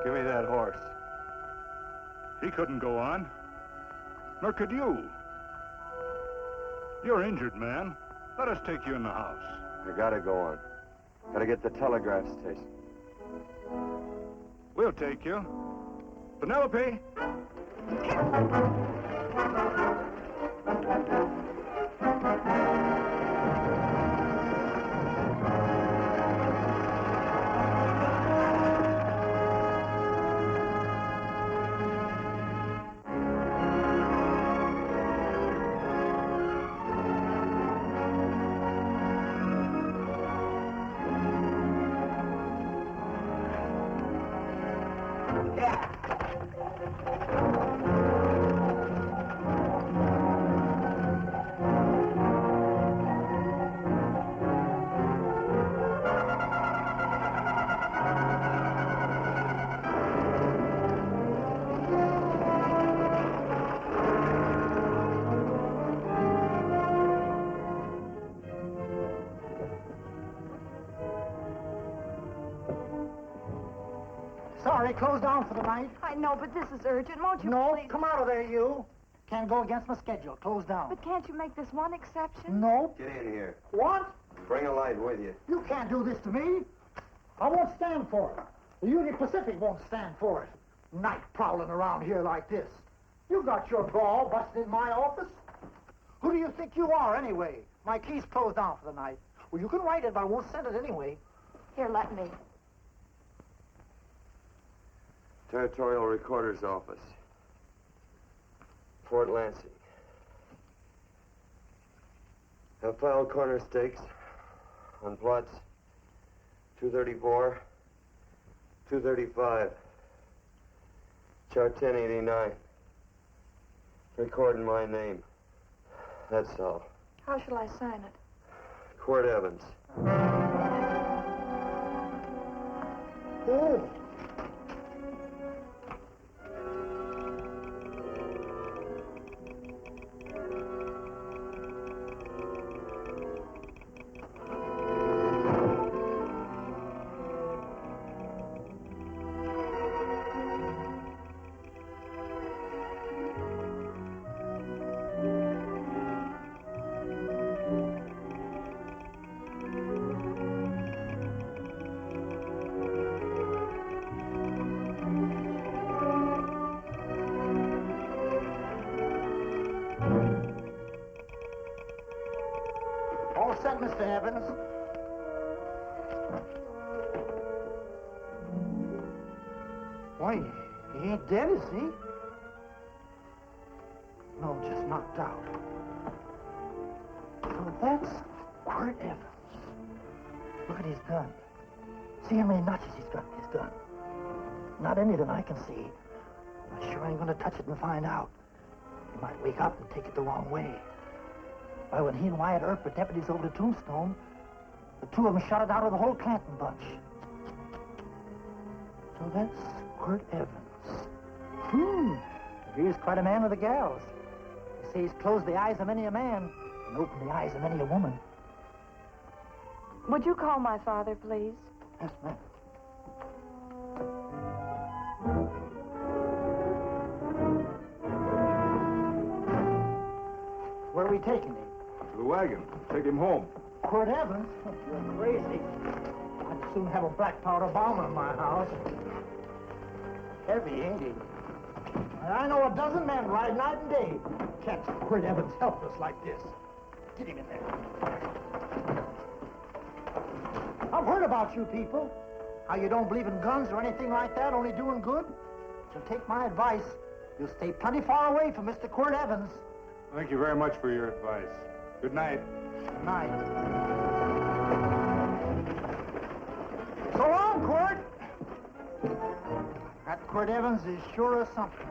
Give me that horse. He couldn't go on. Nor could you. You're injured, man. Let us take you in the house. I gotta go on. Gotta get the telegraph station. We'll take you. Penelope! Sorry, closed down for the night. I know, but this is urgent. Won't you No, please? come out of there, you. Can't go against my schedule. Closed down. But can't you make this one exception? No. Get in here. What? Bring a light with you. You can't do this to me. I won't stand for it. The Union Pacific won't stand for it. Night prowling around here like this. You got your gall busting in my office. Who do you think you are, anyway? My key's closed down for the night. Well, you can write it, but I won't send it anyway. Here, let me. Territorial Recorder's Office. Fort Lansing. Have filed corner stakes on plots 234, 235, chart 1089. Recording my name. That's all. How shall I sign it? Quirt Evens. Oh. All set, Mr. Evans. Why, he ain't dead, is he? No, just knocked out. So that's Quirt Evans. Look at his gun. See how many notches he's got in his gun. Not any that I can see. I sure ain't gonna touch it and find out. He might wake up and take it the wrong way. Why, when he and Wyatt Earp were deputies over to Tombstone, the two of them shot it out of the whole Clanton bunch. So that's Quirt Evans. He's quite a man with the gals. They say he's closed the eyes of many a man and opened the eyes of many a woman. Would you call my father, please? Yes, ma'am. Where are we taking him? To the wagon. Take him home. Quirt Evans? You're crazy. I'd soon have a black powder bomber in my house. Heavy, ain't he? And I know a dozen men ride night and day. Catch Quirt Evans helpless like this. Get him in there. I've heard about you people. How you don't believe in guns or anything like that, only doing good. So take my advice. You'll stay plenty far away from Mr. Quirt Evans. Thank you very much for your advice. Good night. Good night. So long, Quirt. That Quirt Evans is sure something.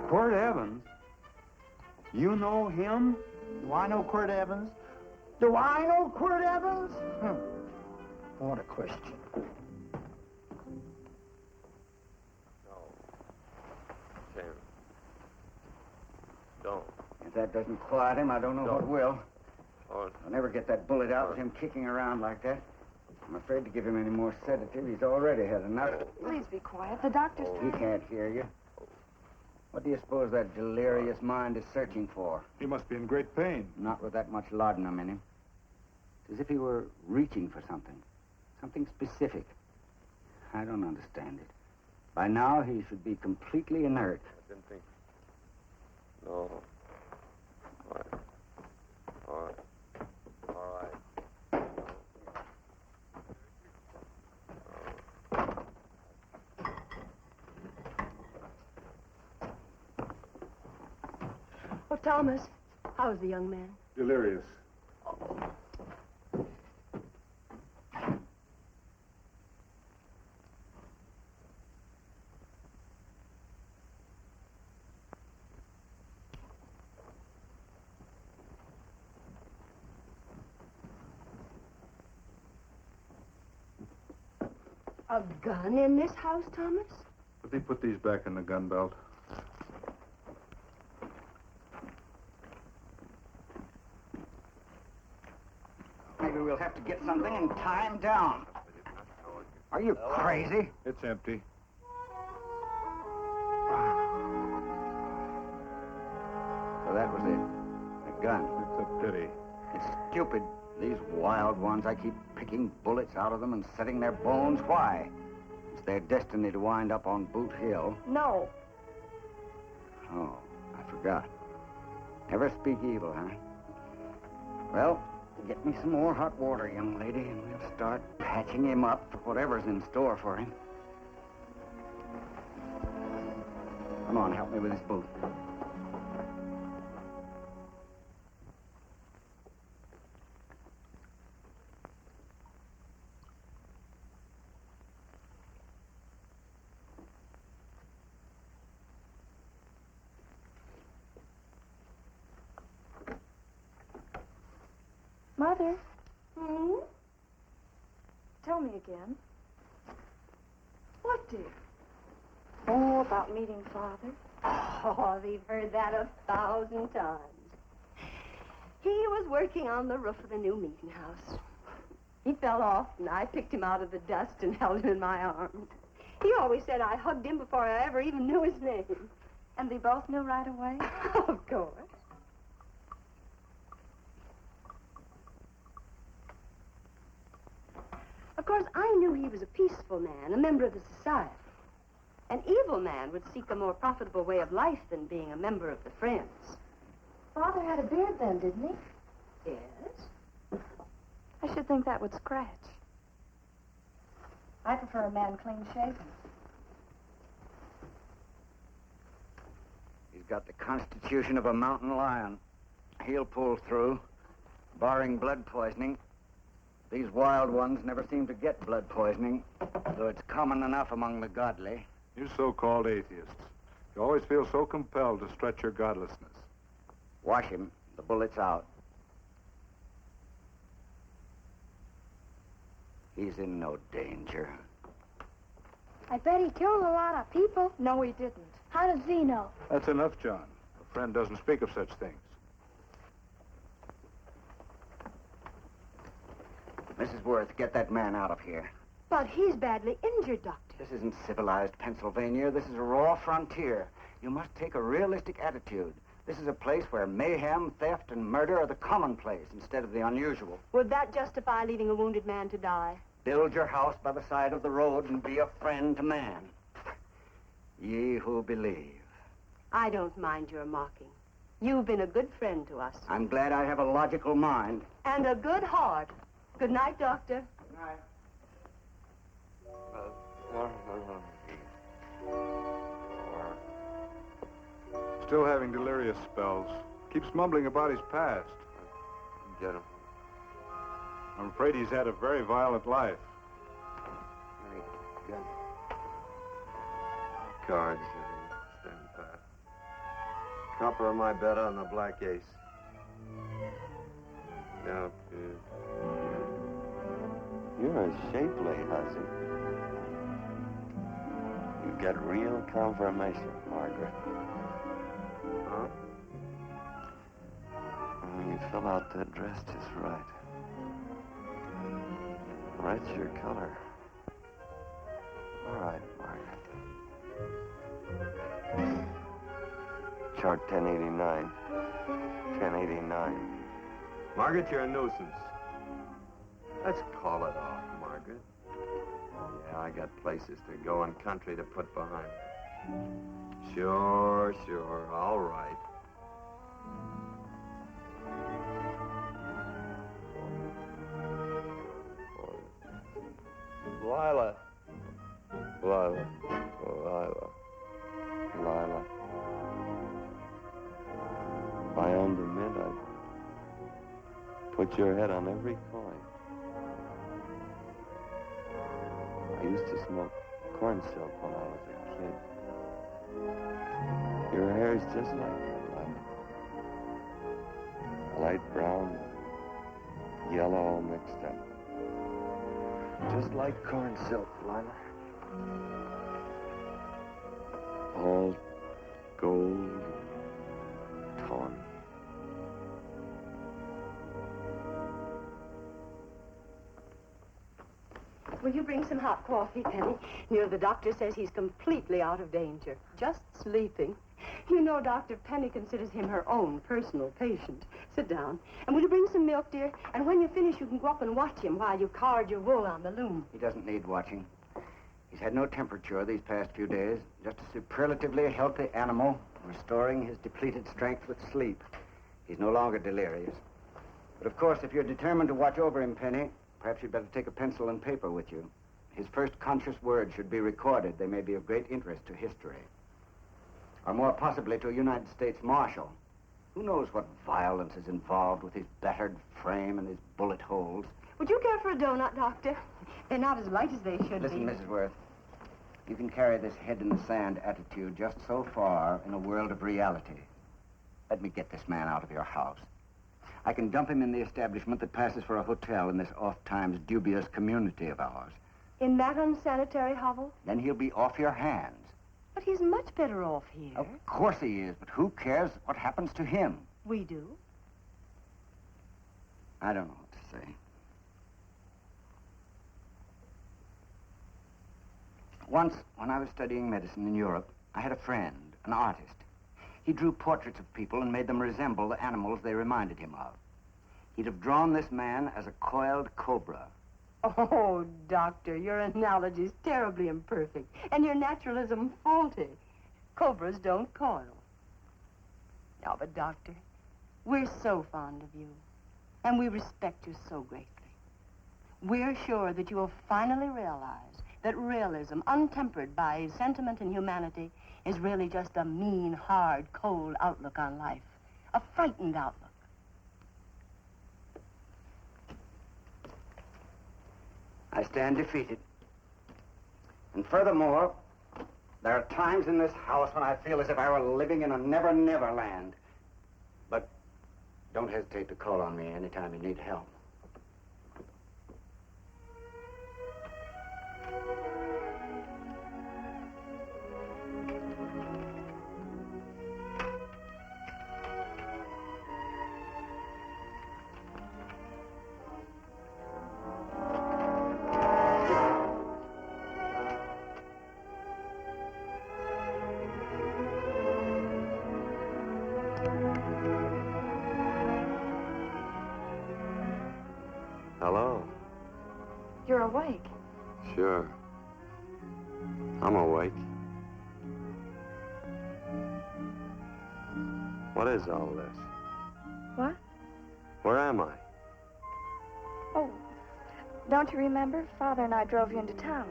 Quirt Evans? You know him? Do I know Quirt Evans? Do I know Quirt Evans? What a question. No. Sam. Don't. If that doesn't quiet him, I don't know what will. Oh, I'll never get that bullet out with him kicking around like that. I'm afraid to give him any more sedative. He's already had enough. Please be quiet. The doctor's He trying. can't hear you. What do you suppose that delirious mind is searching for? He must be in great pain. Not with that much laudanum in him. It's as if he were reaching for something. Something specific. I don't understand it. By now, he should be completely inert. I've been thinking. No. All right. All right. All right. Oh, Thomas, how's the young man? Delirious. A gun in this house, Thomas? Let me put these back in the gun belt. Maybe we'll have to get something and tie him down. Are you crazy? It's empty. So that was it. A gun. It's a pity. It's stupid. These wild ones, I keep picking bullets out of them and setting their bones. Why? It's their destiny to wind up on Boot Hill. No. Oh, I forgot. Never speak evil, huh? Well, get me some more hot water, young lady, and we'll start patching him up for whatever's in store for him. Come on, help me with his boot. Mother. Tell me again. What, dear? Oh, about meeting Father. Oh, we've heard that 1,000 times. He was working on the roof of the new meeting house. He fell off, and I picked him out of the dust and held him in my arms. He always said I hugged him before I ever even knew his name. And they both knew right away? Of course. Of course, I knew he was a peaceful man, a member of the society. An evil man would seek a more profitable way of life than being a member of the Friends. Father had a beard then, didn't he? Yes? I should think that would scratch. I prefer a man clean shaven. He's got the constitution of a mountain lion. He'll pull through, barring blood poisoning. These wild ones never seem to get blood poisoning, though it's common enough among the godly. You so-called atheists. You always feel so compelled to stretch your godlessness. Wash him. The bullet's out. He's in no danger. I bet he killed a lot of people. No, he didn't. How does he know? That's enough, John. A friend doesn't speak of such things. Mrs. Worth, get that man out of here. But he's badly injured, Doctor. This isn't civilized Pennsylvania. This is a raw frontier. You must take a realistic attitude. This is a place where mayhem, theft, and murder are the commonplace instead of the unusual. Would that justify leaving a wounded man to die? Build your house by the side of the road and be a friend to man. Ye who believe. I don't mind your mocking. You've been a good friend to us. I'm glad I have a logical mind. And a good heart. Good night, Doctor. Good night. Still having delirious spells. Keeps mumbling about his past. Get him. I'm afraid he's had a very violent life. Good. Cards. Stand pat. Copper on my bet on the black ace. Now, you're a shapely hussy. You get real confirmation, Margaret. Huh? You fill out that dress just right. That's your color. All right, Margaret. Chart 1089. 1089. Margaret, you're a nuisance. Let's call it off, Margaret. Yeah, I got places to go and country to put behind me. Sure, all right. Lila. If I owned a mint, I'd put your head on every coin. I used to smoke corn silk when I was a kid. Your hair's just like that, Lila. Light brown, yellow all mixed up. Just like corn silk, Lila. All gold, tawny. Will you bring some hot coffee, Penny? The doctor says he's completely out of danger. Just sleeping. You know, Dr. Penny considers him her own personal patient. Sit down. And will you bring some milk, dear? And when you finish, you can go up and watch him while you card your wool on the loom. He doesn't need watching. He's had no temperature these past few days. Just a superlatively healthy animal, restoring his depleted strength with sleep. He's no longer delirious. But of course, if you're determined to watch over him, Penny, perhaps you'd better take a pencil and paper with you. His first conscious words should be recorded. They may be of great interest to history. Or more possibly to a United States Marshal. Who knows what violence is involved with his battered frame and his bullet holes. Would you care for a donut, Doctor? They're not as light as they should Listen, be. Mrs. Worth. You can carry this head-in-the-sand attitude just so far in a world of reality. Let me get this man out of your house. I can dump him in the establishment that passes for a hotel in this oft-times dubious community of ours. In that unsanitary hovel? Then he'll be off your hands. But he's much better off here. Of course he is, but who cares what happens to him? We do. I don't know what to say. Once, when I was studying medicine in Europe, I had a friend, an artist. He drew portraits of people and made them resemble the animals they reminded him of. He'd have drawn this man as a coiled cobra. Oh, Doctor, your analogy's terribly imperfect, and your naturalism faulty. Cobras don't coil. No, but, Doctor, we're so fond of you, and we respect you so greatly. We're sure that you will finally realize that realism, untempered by sentiment and humanity, is really just a mean, hard, cold outlook on life. A frightened outlook. I stand defeated. And furthermore, there are times in this house when I feel as if I were living in a never-never land. But don't hesitate to call on me anytime you need help. Hello? You're awake. Sure. I'm awake. What is all this? What? Where am I? Oh, don't you remember? Father and I drove you into town.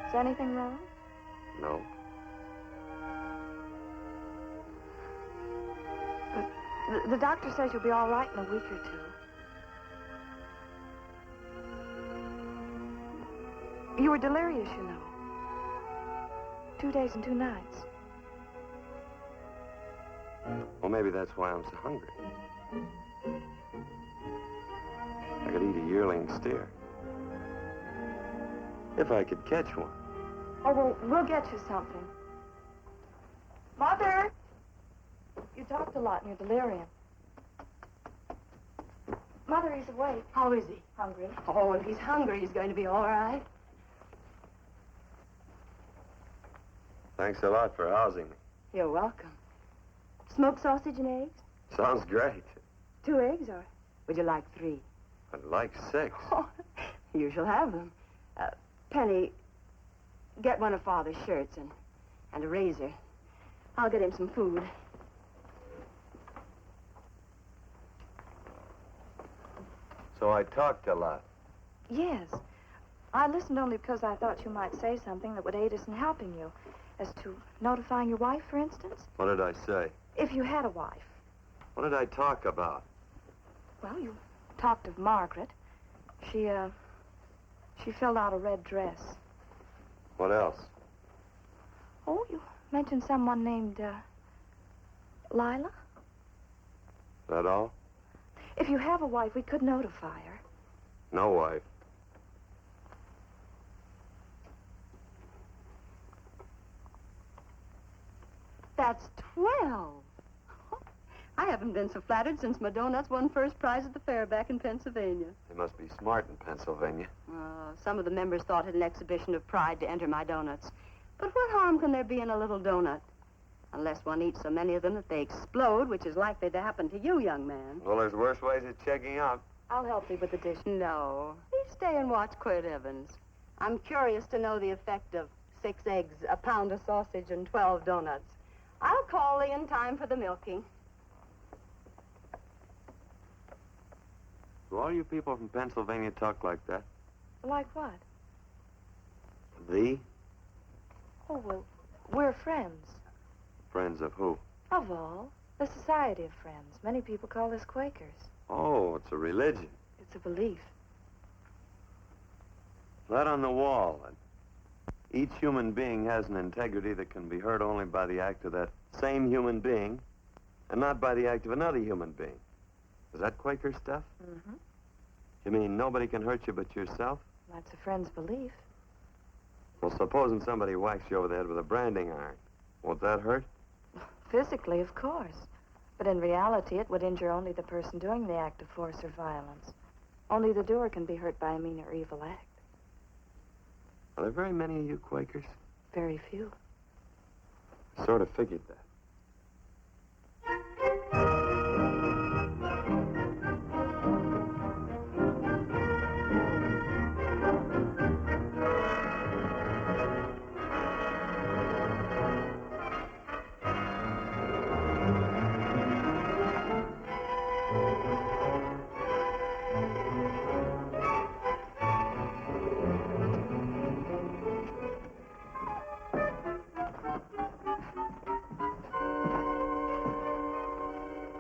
Is anything wrong? No. The doctor says you'll be all right in a week or two. You were delirious, you know. 2 days and 2 nights. Well, maybe that's why I'm so hungry. I could eat a yearling steer. If I could catch one. Oh, well, we'll get you something. Mother! You'd talked a lot in your delirium. Mother, he's awake. How is he? Hungry. Oh, if he's hungry, he's going to be all right. Thanks a lot for housing me. You're welcome. Smoked sausage and eggs? Sounds great. 2 eggs, or would you like 3? I'd like 6. Oh, you shall have them. Penny, get one of Father's shirts and a razor. I'll get him some food. So I talked a lot. Yes. I listened only because I thought you might say something that would aid us in helping you. As to notifying your wife, for instance? What did I say? If you had a wife. What did I talk about? Well, you talked of Margaret. She filled out a red dress. What else? Oh, you mentioned someone named, Lila? That all? If you have a wife, we could notify her. No wife. That's 12. I haven't been so flattered since my donuts won first prize at the fair back in Pennsylvania. They must be smart in Pennsylvania. Some of the members thought it an exhibition of pride to enter my donuts. But what harm can there be in a little donut? Unless one eats so many of them that they explode, which is likely to happen to you, young man. Well, there's worse ways of checking out. I'll help you with the dish. No. You stay and watch Quirt Evens. I'm curious to know the effect of 6 eggs, a pound of sausage, and 12 donuts. I'll call Lee in time for the milking. Do all you people from Pennsylvania talk like that? Like what? The? Oh, well, we're friends. Friends of who? Of all. The Society of Friends. Many people call us Quakers. Oh, it's a religion. It's a belief. That on the wall. Each human being has an integrity that can be hurt only by the act of that same human being, and not by the act of another human being. Is that Quaker stuff? Mm-hmm. You mean nobody can hurt you but yourself? That's a friend's belief. Well, supposing somebody whacks you over the head with a branding iron. Won't that hurt? Physically, of course. But in reality, it would injure only the person doing the act of force or violence. Only the doer can be hurt by a mean or evil act. Are there very many of you Quakers? Very few. Sort of figured that.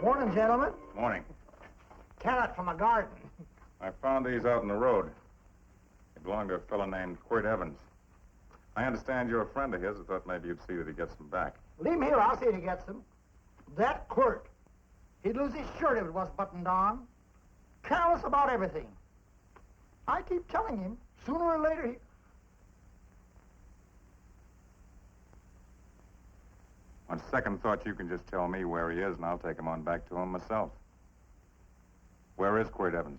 Morning, gentlemen. Morning. Carrot from a garden. I found these out in the road. They belong to a fellow named Quirt Evens. I understand you're a friend of his. I thought maybe you'd see that he gets them back. Leave him here. I'll see he gets them. That Quirt. He'd lose his shirt if it was buttoned on. Careless about everything. I keep telling him, sooner or later he... On second thought, you can just tell me where he is, and I'll take him on back to him myself. Where is Quirt Evens?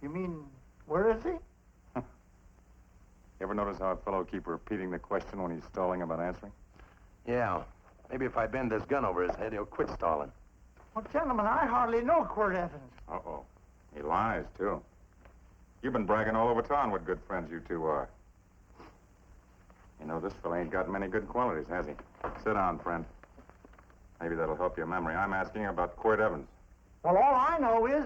You mean, where is he? You ever notice how a fellow keeps repeating the question when he's stalling about answering? Yeah. Maybe if I bend this gun over his head, he'll quit stalling. Well, gentlemen, I hardly know Quirt Evens. Uh-oh. He lies, too. You've been bragging all over town what good friends you two are. You know, this fella ain't got many good qualities, has he? Sit down, friend. Maybe that'll help your memory. I'm asking you about Quirt Evens. Well, all I know is...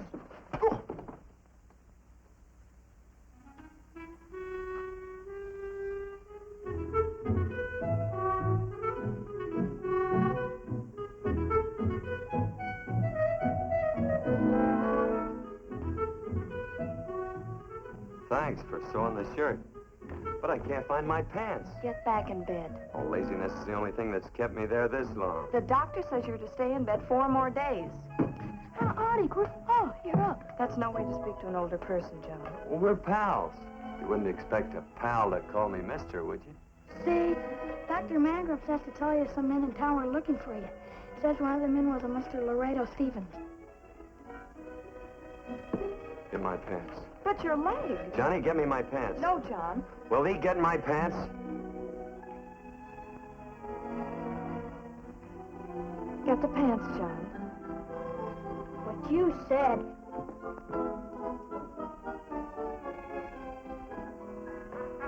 Thanks for sewing the shirt. But I can't find my pants. Get back in bed. Oh, laziness is the only thing that's kept me there this long. The doctor says you're to stay in bed 4 more days. Artie, oh, you're up. That's no way to speak to an older person, John. Well, we're pals. You wouldn't expect a pal to call me mister, would you? Say, Dr. Mangroves has to tell you some men in town are looking for you. Says one of the men was a Mr. Laredo Stevens. Get my pants. But your leg. Johnny, get me my pants. No, John. Will he get my pants? Get the pants, John. What you said.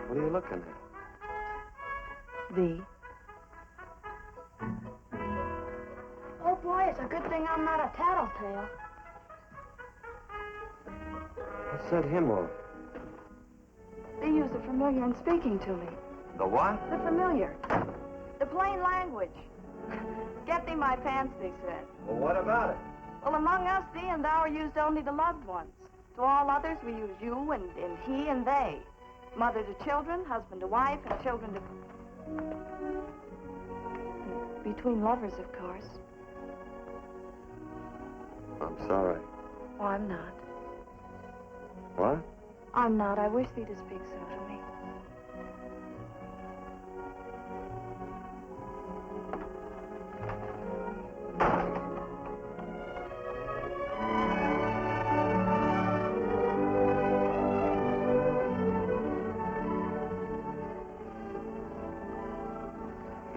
What are you looking at? The. Oh, boy, it's a good thing I'm not a tattletale. What's that hymn of? They use the familiar in speaking to me. The what? The familiar. The plain language. Get thee my pants, they said. Well, what about it? Well, among us, thee and thou are used only to loved ones. To all others, we use you and he and they. Mother to children, husband to wife, and children to... Between lovers, of course. I'm sorry. Oh, I'm not. What? I'm not. I wish thee to speak so to me.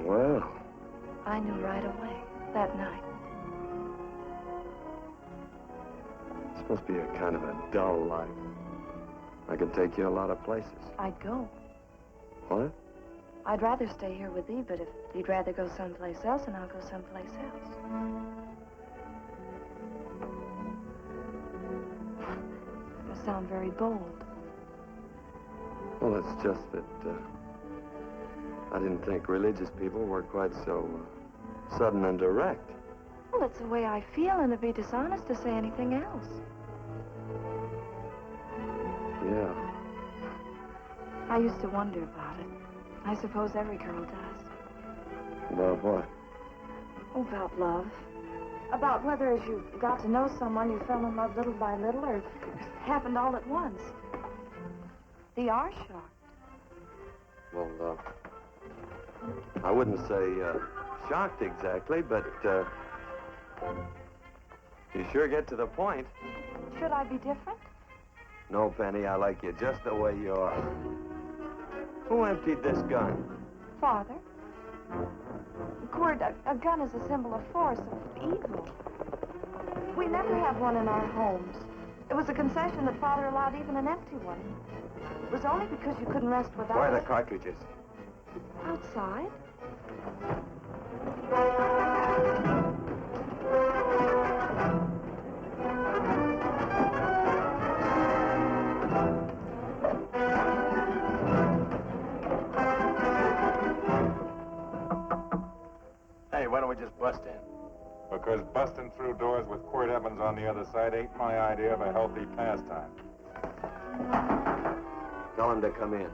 Well, I knew right away, that night. this must be a kind of a dull life. I could take you a lot of places. I'd go. What? I'd rather stay here with thee, but if you'd rather go someplace else, then I'll go someplace else. You sound very bold. Well, it's just that I didn't think religious people were quite so sudden and direct. Well, it's the way I feel, and it'd be dishonest to say anything else. Yeah. I used to wonder about it. I suppose every girl does. About what? Oh, about love. About whether as you got to know someone, you fell in love little by little, or it happened all at once. They are shocked. Well, I wouldn't say shocked exactly, but you sure get to the point. Should I be different? No, Penny, I like you just the way you are. Who emptied this gun? Father? Quirt, a gun is a symbol of force, of evil. We never have one in our homes. It was a concession that Father allowed even an empty one. It was only because you couldn't rest without Where are it. the cartridges? Outside? Hey, why don't we just bust in? Because busting through doors with Quirt Evens on the other side ain't my idea of a healthy pastime. Tell him to come in.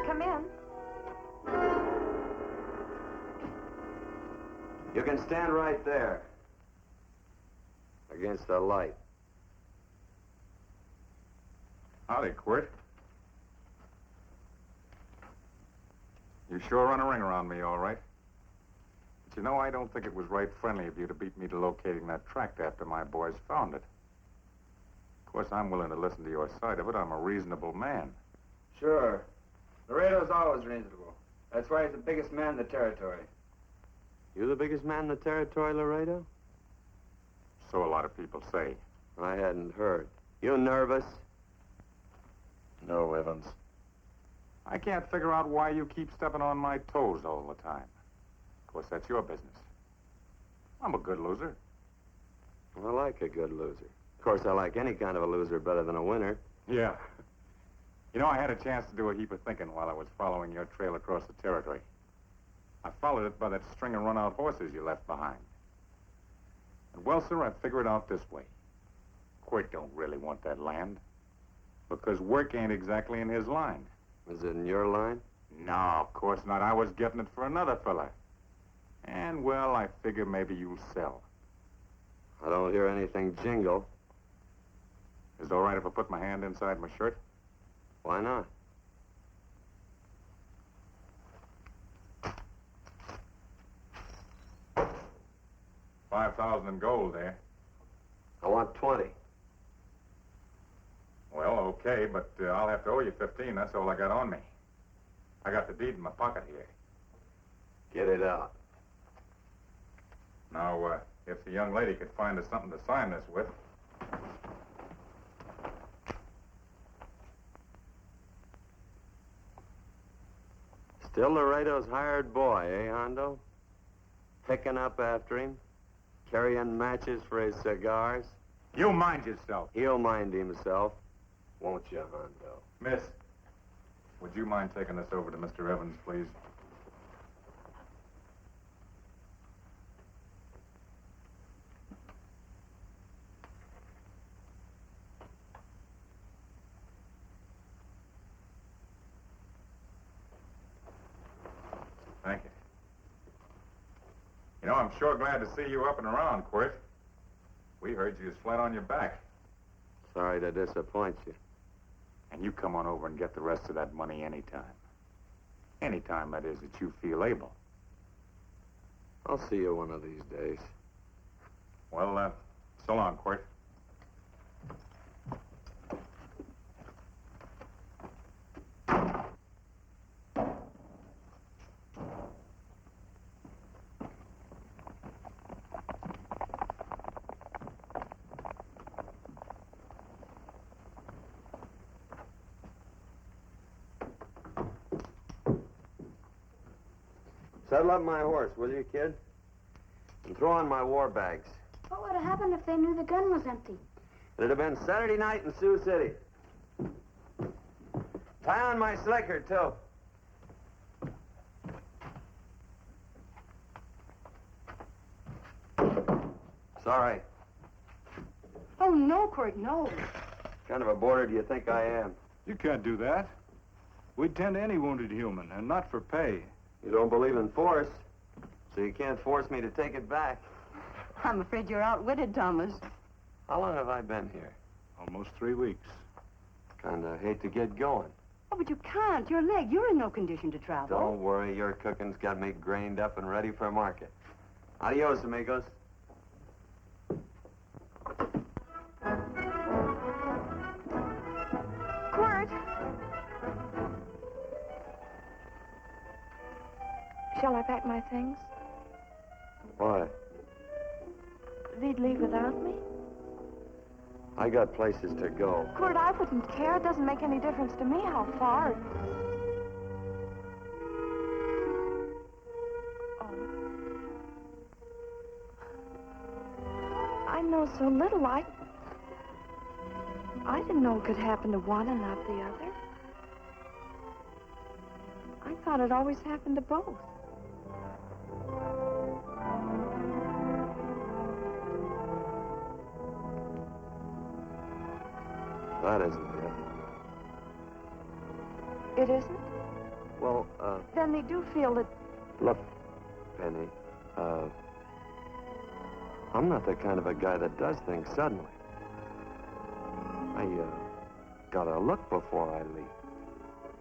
Come in. You can stand right there. Against the light. Howdy, Quirt. You sure run a ring around me, all right. But you know, I don't think it was right friendly of you to beat me to locating that tract after my boys found it. Of course, I'm willing to listen to your side of it. I'm a reasonable man. Sure. Laredo's always reasonable. That's why he's the biggest man in the territory. You the biggest man in the territory, Laredo? So a lot of people say. I hadn't heard. You nervous? No, Evans. I can't figure out why you keep stepping on my toes all the time. Of course, that's your business. I'm a good loser. I like a good loser. Of course, I like any kind of a loser better than a winner. Yeah. You know, I had a chance to do a heap of thinking while I was following your trail across the territory. I followed it by that string of run-out horses you left behind. And, well, sir, I figure it out this way. Quirt don't really want that land. Because work ain't exactly in his line. Is it in your line? No, of course not. I was getting it for another fella. And, well, I figure maybe you'll sell. I don't hear anything jingle. Is it all right if I put my hand inside my shirt? Why not? 5,000 in gold there. I want 20. Well, okay, but I'll have to owe you 15. That's all I got on me. I got the deed in my pocket here. Get it out. Now, if the young lady could find us something to sign this with. Still Laredo's hired boy, eh, Hondo? Picking up after him, carrying matches for his cigars. You mind yourself. He'll mind himself, won't you, Hondo? Miss, would you mind taking this over to Mr. Evans, please? Thank you. You know, I'm sure glad to see you up and around, Quirt. We heard you was flat on your back. Sorry to disappoint you. And you come on over and get the rest of that money anytime. Anytime, that is, that you feel able. I'll see you one of these days. Well, so long, Quirt. Saddle up my horse, will you, kid? And throw on my war bags. What would have happened if they knew the gun was empty? It'd have been Saturday night in Sioux City. Tie on my slicker, too. Sorry. Oh, no, Quirt, no. What kind of a boarder do you think I am? You can't do that. We'd tend to any wounded human, and not for pay. You don't believe in force, so you can't force me to take it back. I'm afraid you're outwitted, Thomas. How long have I been here? Almost 3 weeks. Kinda hate to get going. Oh, but you can't. Your leg, you're in no condition to travel. Don't worry, your cooking's got me grained up and ready for market. Adios, amigos. Quirt! Shall I pack my things? Why? They'd leave without me? I got places to go. Quirt, I wouldn't care. It doesn't make any difference to me how far. Oh. I know so little. I didn't know it could happen to one and not the other. I thought it always happened to both. That isn't it. It isn't? Well, Then they do feel that... look, Penny, I'm not the kind of a guy that does things suddenly. I, gotta look before I leave.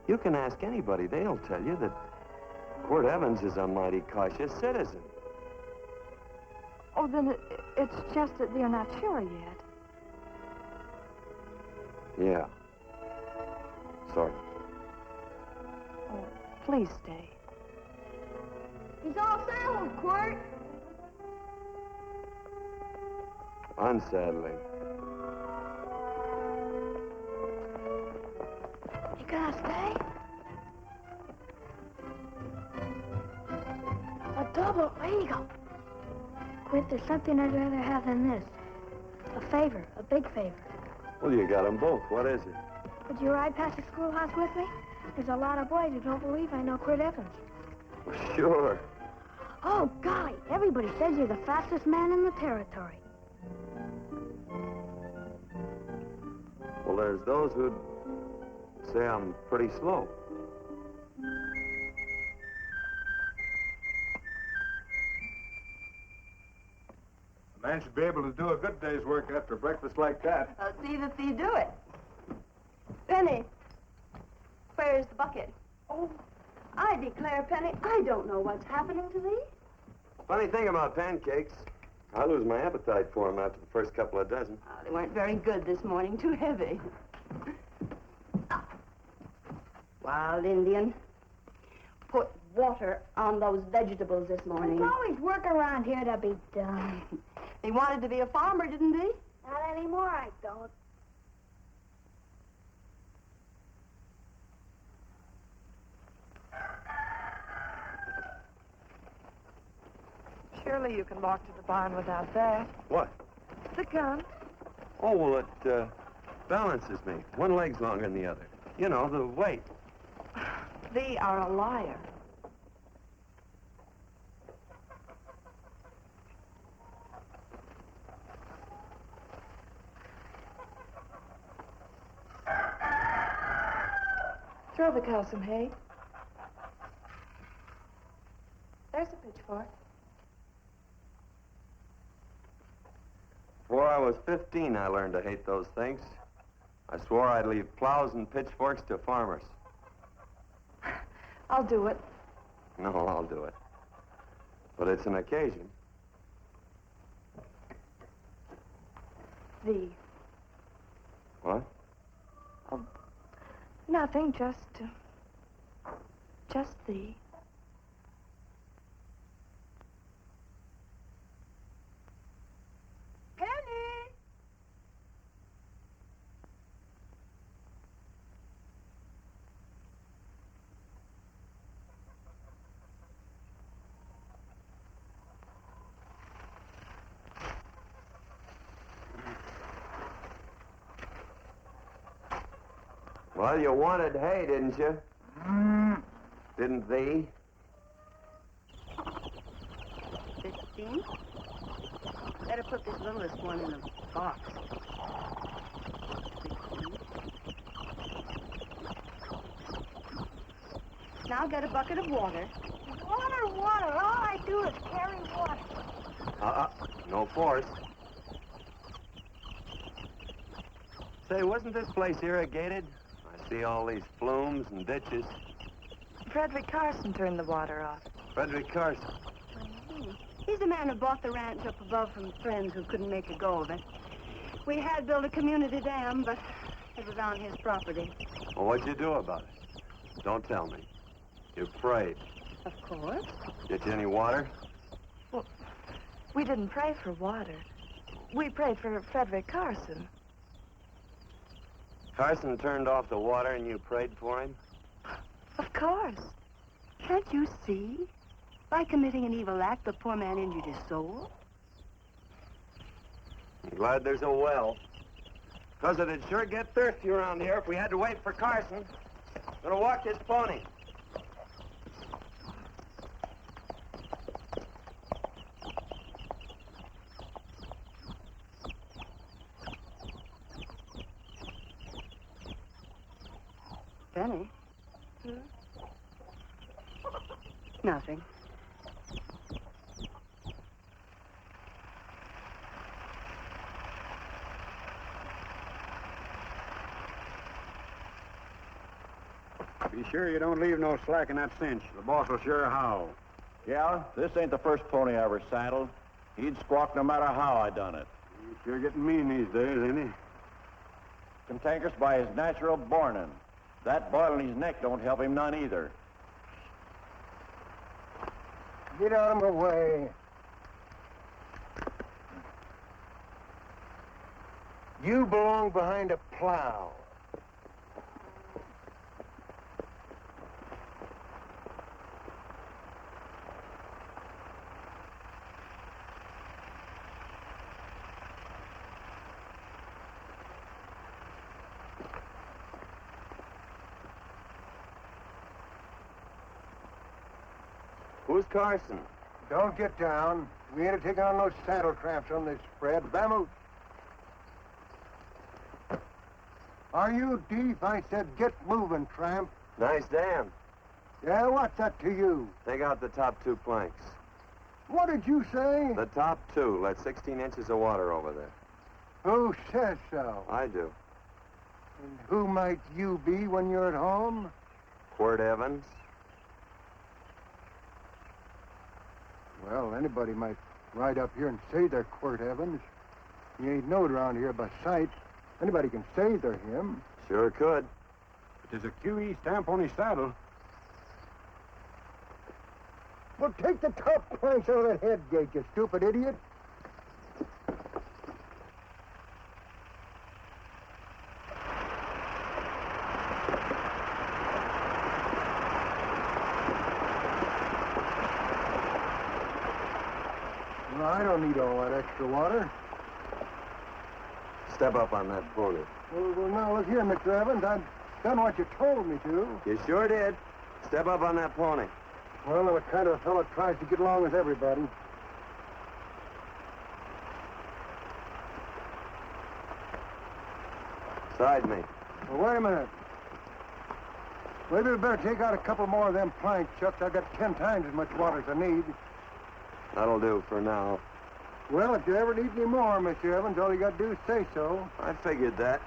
You can ask anybody, they'll tell you that Quirt Evans is a mighty cautious citizen. Oh, then it's just that they're not sure yet. Yeah. Sort of. Oh, please stay. He's all settled, Quirt. Unsettling. You gonna stay? A double eagle. Quint, there's something I'd rather have than this. A favor, a big favor. Well, you got them both. What is it? Would you ride past the schoolhouse with me? There's a lot of boys who don't believe I know Quirt Evans. Sure. Oh, golly, everybody says you're the fastest man in the territory. Well, there's those who'd say I'm pretty slow. A man should be able to do a good day's work after breakfast like that. I'll see that you do it. Penny, where's the bucket? Oh, I declare, Penny, I don't know what's happening to thee. Funny thing about pancakes. I lose my appetite for them after the first couple of dozen. Oh, they weren't very good this morning. Too heavy. Wild Indian. Put water on those vegetables this morning. There's always work around here to be done. He wanted to be a farmer, didn't he? Not anymore, I don't. Surely you can walk to the barn without that. What? The gun. Oh, well, it balances me. One leg's longer than the other. You know, the weight. Thee are a liar. Throw the cow some hay. There's a pitchfork. Before I was 15, I learned to hate those things. I swore I'd leave plows and pitchforks to farmers. I'll do it. No, I'll do it. But it's an occasion. Thee. What? Nothing, just thee. Penny! Well, you wanted hay, didn't you? Didn't thee? 15? Better put this littlest one in a box. 16. Now get a bucket of water. Water, water. All I do is carry water. No force. Say, wasn't this place irrigated? I see all these flumes and ditches. Frederick Carson turned the water off. Frederick Carson. He's the man who bought the ranch up above from friends who couldn't make a go of it. We had built a community dam, but it was on his property. Well, what'd you do about it? Don't tell me. You prayed. Of course. Get you any water? Well, we didn't pray for water. We prayed for Frederick Carson. Carson turned off the water and you prayed for him? Of course. Can't you see? By committing an evil act, the poor man injured his soul. I'm glad there's a well. Because it'd sure get thirsty around here if we had to wait for Carson. Gonna walk this pony. Benny? Nothing. Be sure you don't leave no slack in that cinch. The boss will sure howl. Yeah, this ain't the first pony I ever saddled. He'd squawk no matter how I done it. He's sure getting mean these days, ain't he? Cantankerous by his natural bornin'. That boil in his neck don't help him none either. Get out of my way. You belong behind a plow. Who's Carson? Don't get down. We ain't taking on no saddle tramps on this spread. Vamoose. Are you deep? I said get moving, tramp. Nice dam. Yeah, what's that to you? Take out the top 2 planks. What did you say? The top 2. Let 16 inches of water over there. Who says so? I do. And who might you be when you're at home? Quirt Evens. Well, anybody might ride up here and say they're Quirt Evens. He ain't knowed around here by sight. Anybody can say they're him. Sure could. But there's a QE stamp on his saddle. Well, take the top planks out of that head gate, you stupid idiot. Well, I don't need all that extra water. Step up on that pony. Well, now, look here, Mr. Evans. I've done what you told me to. You sure did. Step up on that pony. Well, I'm the kind of fellow tries to get along with everybody. Side me. Well, wait a minute. Maybe we better take out a couple more of them planks, Chuck. I've got 10 times as much water as I need. That'll do for now. Well, if you ever need any more, Mr. Evans, all you got to do is say so. I figured that.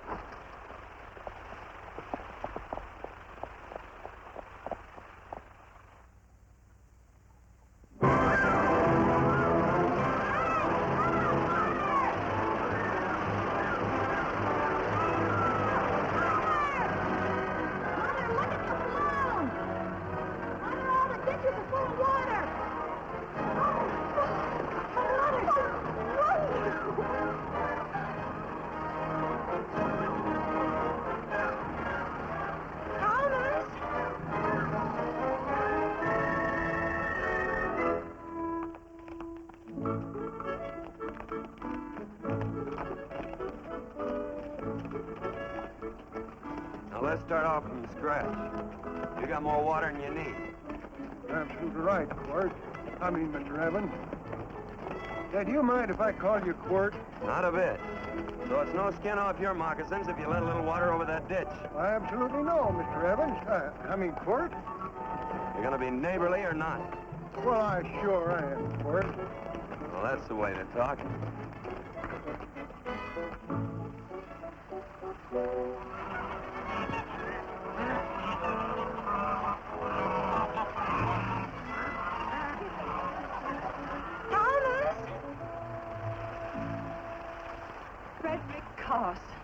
Now let's start off from scratch. You got more water than you need. You're absolutely right, Quirt. I mean, Mr. Evans. Yeah, do you mind if I call you Quirt? Not a bit. So it's no skin off your moccasins if you let a little water over that ditch. I absolutely know, Mr. Evans. I mean, Quirt. You're gonna be neighborly or not? Well, I sure am, Quirt. Well, that's the way to talk.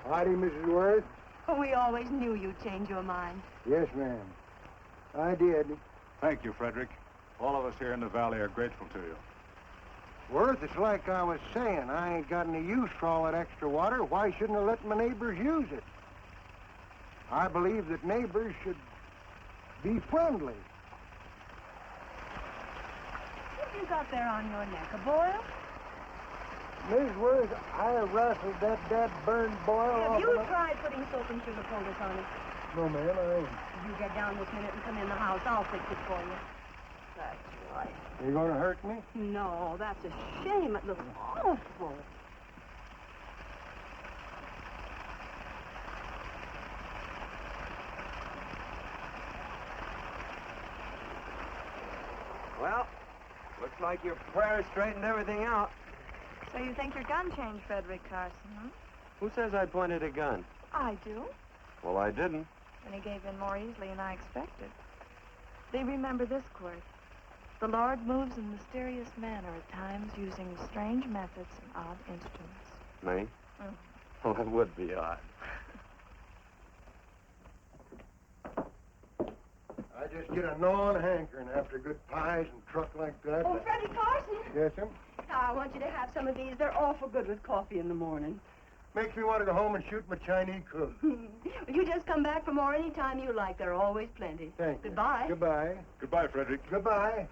Howdy, Mrs. Worth. Oh, we always knew you'd change your mind. Yes, ma'am. I did. Thank you, Frederick. All of us here in the valley are grateful to you. Worth, it's like I was saying. I ain't got any use for all that extra water. Why shouldn't I let my neighbors use it? I believe that neighbors should be friendly. What have you got there on your neck, a boil? Miss Worth, I rustled that burned boil Have off you of tried putting soap and sugar poultice on it? No, ma'am, I ain't. You get down this minute and come in the house. I'll fix it for you. That's right. You gonna hurt me? No, that's a shame. It looks awful. Well, looks like your prayers straightened everything out. So you think your gun changed Frederick Carson, huh? Who says I pointed a gun? I do. Well, I didn't. And he gave in more easily than I expected. They remember this, Quirt. The Lord moves in mysterious manner at times using strange methods and odd instruments. Me? Mm. Well, it would be odd. I just get a gnawing hankering after good pies and truck like that. Oh, Freddie Carson. Yes, ma'am? I want you to have some of these. They're awful good with coffee in the morning. Makes me want to go home and shoot my Chinese cook. You just come back for more any time you like. There are always plenty. Thank you. Goodbye. Goodbye. Goodbye, Frederick. Goodbye.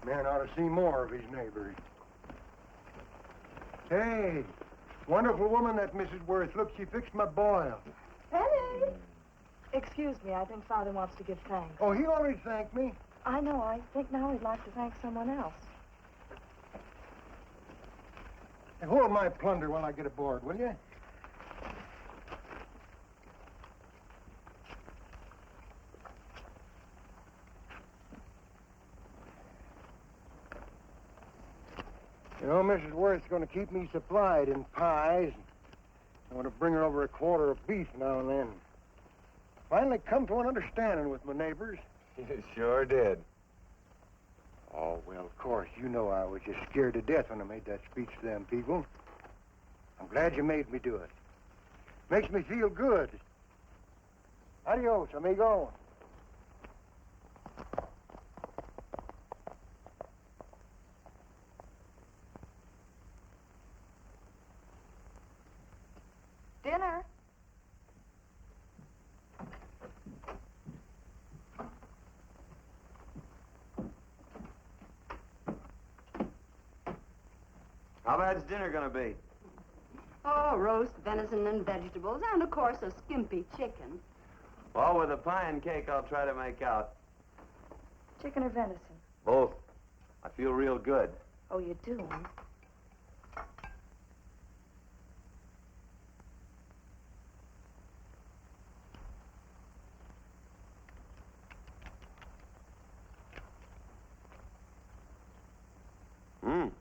Man ought to see more of his neighbors. Hey, wonderful woman, that Mrs. Worth. Look, she fixed my boil. Penny! Excuse me, I think Father wants to give thanks. Oh, he already thanked me. I know. I think now he'd like to thank someone else. Hey, hold my plunder while I get aboard, will you? You know, Mrs. Worth's going to keep me supplied in pies. I want to bring her over a quarter of beef now and then. Finally come to an understanding with my neighbors. You sure did. Oh, well, of course, you know I was just scared to death when I made that speech to them people. I'm glad you made me do it. Makes me feel good. Adios, amigo. Dinner. How bad's dinner gonna be? Oh, roast venison and vegetables, and of course a skimpy chicken. Well, with a pie and cake, I'll try to make out. Chicken or venison? Both. I feel real good. Oh, you do, huh?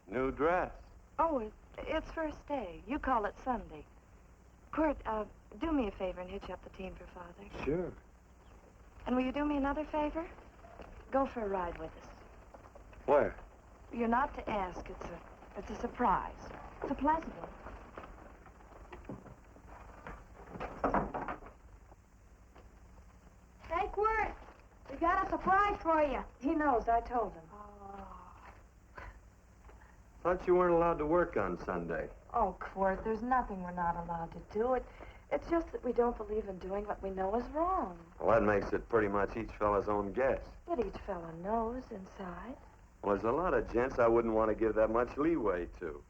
New dress. Oh, it's first day. You call it Sunday. Quirt, do me a favor and hitch up the team for Father. Sure. And will you do me another favor? Go for a ride with us. Where? You're not to ask. It's a surprise. It's a pleasant one. Hey, Quirt, we got a surprise for you. He knows. I told him. Thought you weren't allowed to work on Sunday. Oh, Quirt, there's nothing we're not allowed to do. It's just that we don't believe in doing what we know is wrong. Well, that makes it pretty much each fella's own guess. But each fella knows inside. Well, there's a lot of gents I wouldn't want to give that much leeway to.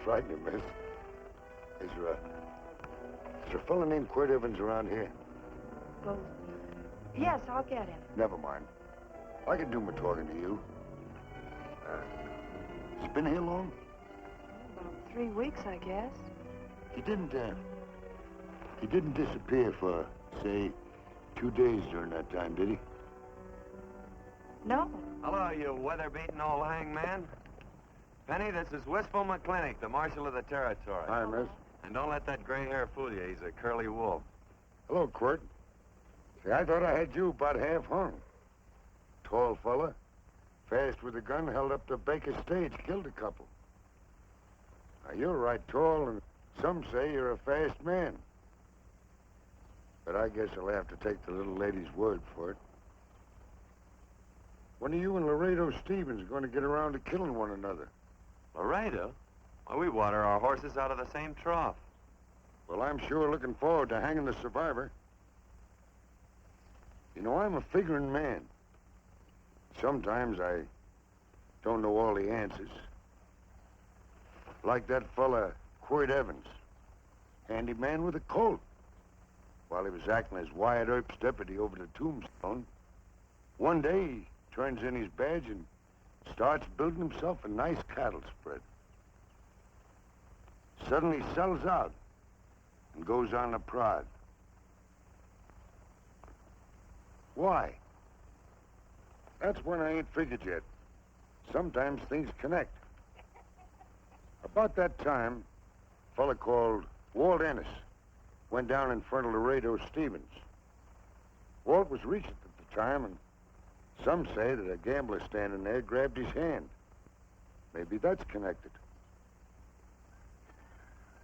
Frighten you, miss. Is there a fella named Quirt Evens around here? Well, yes, I'll get him. Never mind. I can do my talking to you. He's been here long? About 3 weeks, I guess. He didn't disappear for, say, 2 days during that time, did he? No. Hello, you weather-beaten old hangman. Penny, this is Wistful McClintock, the marshal of the territory. Hi, miss. And don't let that gray hair fool you. He's a curly wolf. Hello, Quirt. See, I thought I had you about half hung. Tall fella, fast with a gun, held up the Baker stage, killed a couple. Now, you're right tall, and some say you're a fast man. But I guess I'll have to take the little lady's word for it. When are you and Laredo Stevens going to get around to killing one another? Laredo? Well, we water our horses out of the same trough. Well, I'm sure looking forward to hanging the survivor. You know, I'm a figuring man. Sometimes I don't know all the answers. Like that fella, Quirt Evens. Handy man with a Colt. While he was acting as Wyatt Earp's deputy over the tombstone, one day he turns in his badge and starts building himself a nice cattle spread. Suddenly sells out and goes on a prod. Why? That's when I ain't figured yet. Sometimes things connect. About that time, a fella called Walt Ennis went down in front of Laredo Stevens. Walt was Regent at the time, and some say that a gambler standing there grabbed his hand. Maybe that's connected.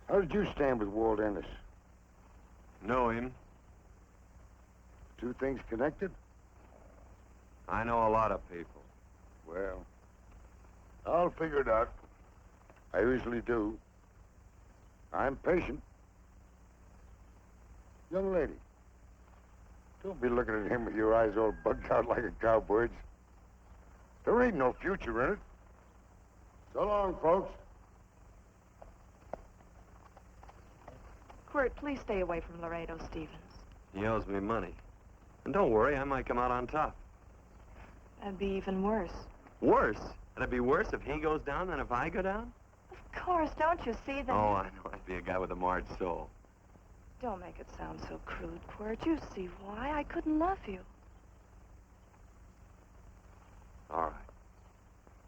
How did you stand with Walt Ennis? Know him. Two things connected? I know a lot of people. Well, I'll figure it out. I usually do. I'm patient. Young lady, don't be looking at him with your eyes all bugged out like a cowbird's. There ain't no future in it. So long, folks. Quirt, please stay away from Laredo Stevens. He owes me money. And don't worry, I might come out on top. That'd be even worse. Worse? It'd be worse if he goes down than if I go down? Of Of course, don't you see that? Oh, I know. I'd be a guy with a marred soul. Don't make it sound so crude, Quirt. You see why I couldn't love you. All right.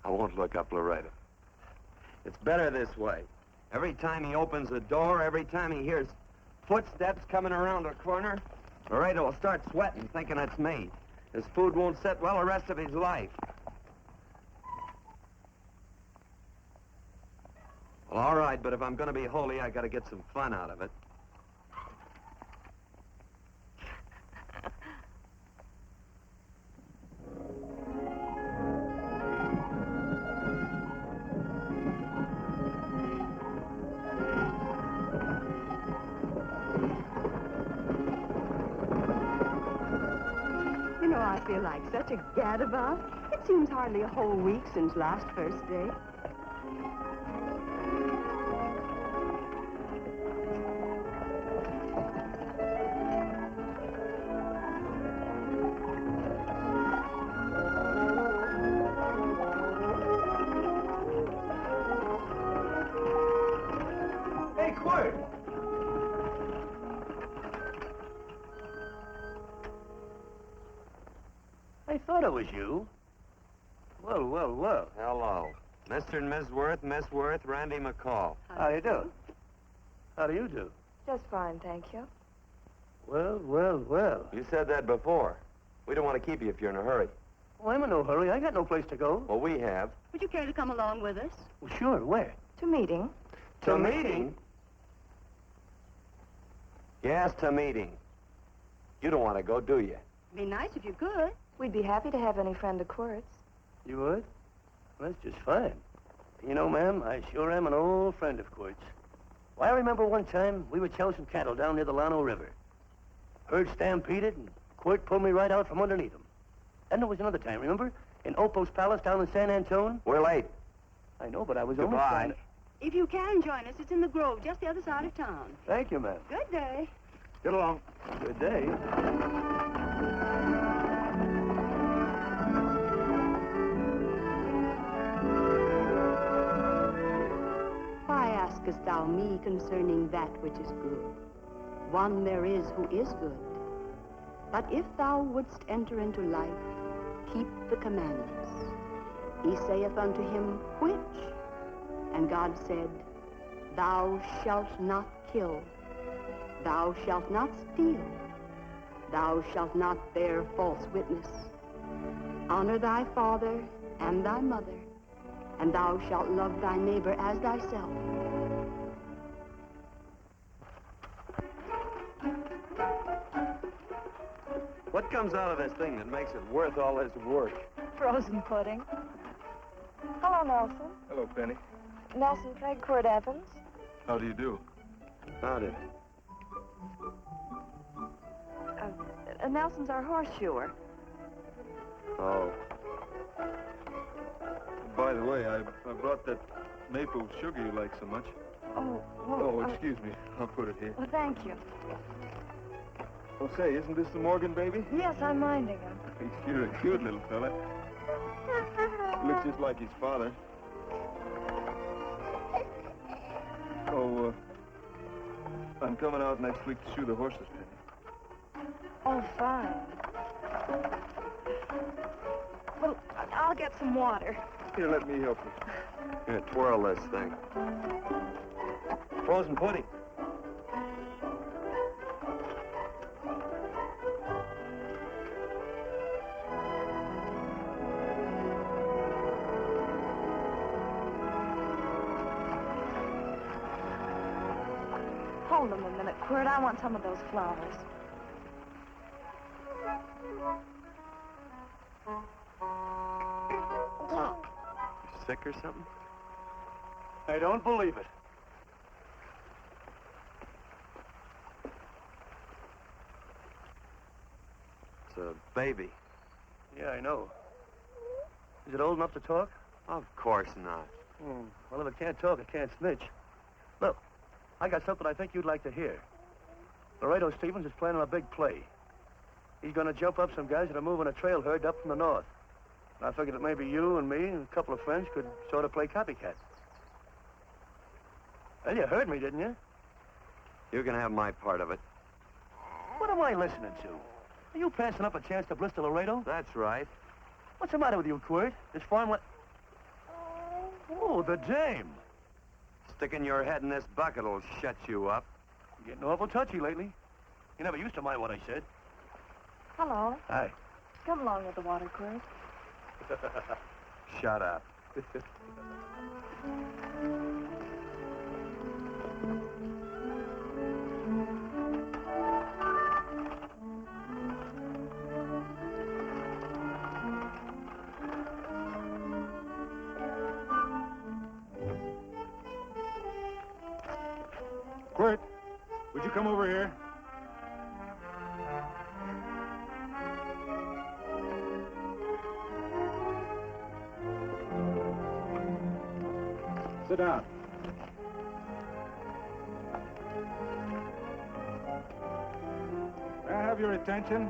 I won't look up Laredo. It's better this way. Every time he opens the door, every time he hears footsteps coming around a corner, Laredo will start sweating, thinking it's me. His food won't sit well the rest of his life. Well, all right, but if I'm going to be holy, I got to get some fun out of it. You know, I feel like such a gadabout. It seems hardly a whole week since last first day. Hey, Quirt! I thought it was you. Well, well, well. Hello. Mr. and Miss Worth, Randy McCall. How do you do? How do you do? Just fine, thank you. Well, well, well. You said that before. We don't want to keep you if you're in a hurry. Well, I'm in no hurry. I got no place to go. Well, we have. Would you care to come along with us? Well, sure. Where? To meeting. To meeting? Yes, to meeting. You don't want to go, do you? Be nice if you could. We'd be happy to have any friend of Quirt's. You would? Well, that's just fine. You know, ma'am, I sure am an old friend of Quirt's. Well, I remember one time we were chasing cattle down near the Llano River. Herd stampeded, and Quirt pulled me right out from underneath him. Then there was another time, remember? In Opo's Palace down in San Antone? We're late. I know, but I was Goodbye. almost trying to... If you can join us, it's in the Grove, just the other side of town. Thank you, ma'am. Good day. Get along. Good day. Why askest thou me concerning that which is good? One there is who is good. But if thou wouldst enter into life, keep the commandments. He saith unto him, which? And God said, thou shalt not kill. Thou shalt not steal. Thou shalt not bear false witness. Honor thy father and thy mother, and thou shalt love thy neighbor as thyself. What comes out of this thing that makes it worth all this work? Frozen pudding. Hello, Nelson. Hello, Penny. Nelson Craig, Quirt Evens. How do you do? Howdy. Nelson's our horseshoer. Oh. By the way, I brought that maple sugar you like so much. Oh, well... Oh, excuse me. I'll put it here. Well, thank you. Oh, say, isn't this the Morgan baby? Yes, I'm minding him. He's sure a cute little fella. Looks just like his father. Oh, I'm coming out next week to shoe the horses, Penny. Oh, fine. Well, I'll get some water. Here, let me help you. Here, twirl this thing. Frozen pudding. Hold them a minute, Quirt. I want some of those flowers. Sick or something? I don't believe it. It's a baby. Yeah, I know. Is it old enough to talk? Of course not. Well, if it can't talk, it can't snitch. Look, I got something I think you'd like to hear. Laredo Stevens is planning a big play. He's going to jump up some guys that are moving a trail herd up from the north. And I figured that maybe you and me and a couple of friends could sort of play copycat. Well, you heard me, didn't you? You can have my part of it. What am I listening to? Are you passing up a chance to blister Laredo? That's right. What's the matter with you, Quirt? This farm Oh, the dame. Sticking your head in this bucket will shut you up. You're getting awful touchy lately. You never used to mind what I said. Hello. Hi. Come along with the water, Quirt. Shut up. Quirt, would you come over here? Sit down. May I have your attention?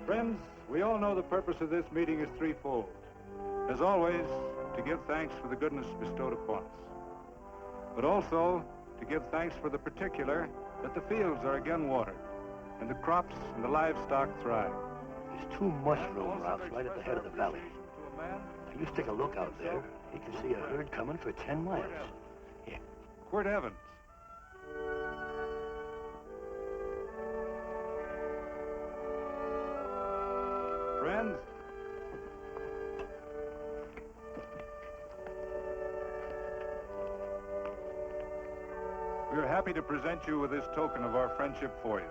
Friends, we all know the purpose of this meeting is threefold. As always, to give thanks for the goodness bestowed upon us, but also to give thanks for the particular that the fields are again watered, and the crops and the livestock thrive. There's two mushroom routes right at the head of the valley. Now, you stick a look out there, you can see a herd coming for 10 miles. Here. Quirt Evens. Friends, we are happy to present you with this token of our friendship for you.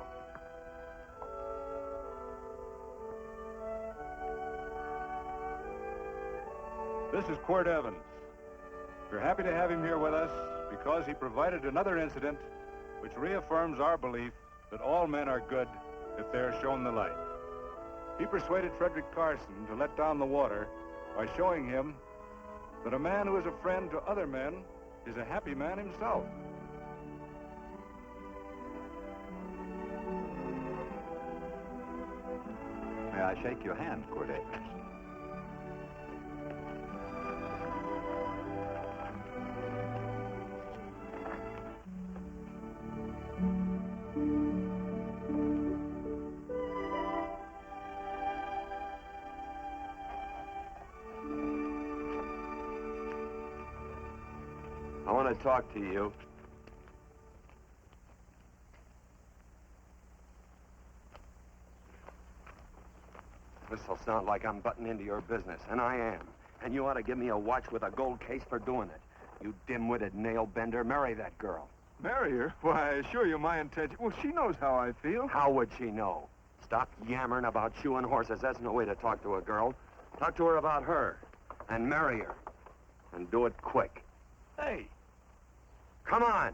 This is Quirt Evens. We're happy to have him here with us because he provided another incident which reaffirms our belief that all men are good if they are shown the light. He persuaded Frederick Carson to let down the water by showing him that a man who is a friend to other men is a happy man himself. May I shake your hand, Quirt Evens? I want to talk to you. This'll sound like I'm butting into your business, and I am. And you ought to give me a watch with a gold case for doing it. You dim-witted nail-bender, marry that girl. Marry her? Why, I assure you my intention... Well, she knows how I feel. How would she know? Stop yammering about shoeing horses. That's no way to talk to a girl. Talk to her about her, and marry her. And do it quick. Hey. Come on.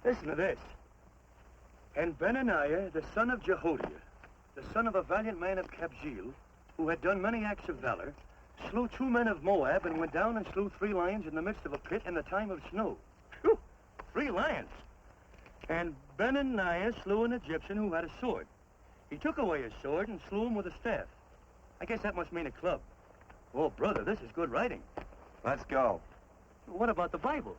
Listen to this. And Benaniah, the son of Jehoiada, the son of a valiant man of Kabzeel, who had done many acts of valor, slew 2 men of Moab and went down and slew 3 lions in the midst of a pit in the time of snow. Whew, 3 lions. And Benaniah slew an Egyptian who had a sword. He took away his sword and slew him with a staff. I guess that must mean a club. Oh, brother, this is good writing. Let's go. What about the Bible?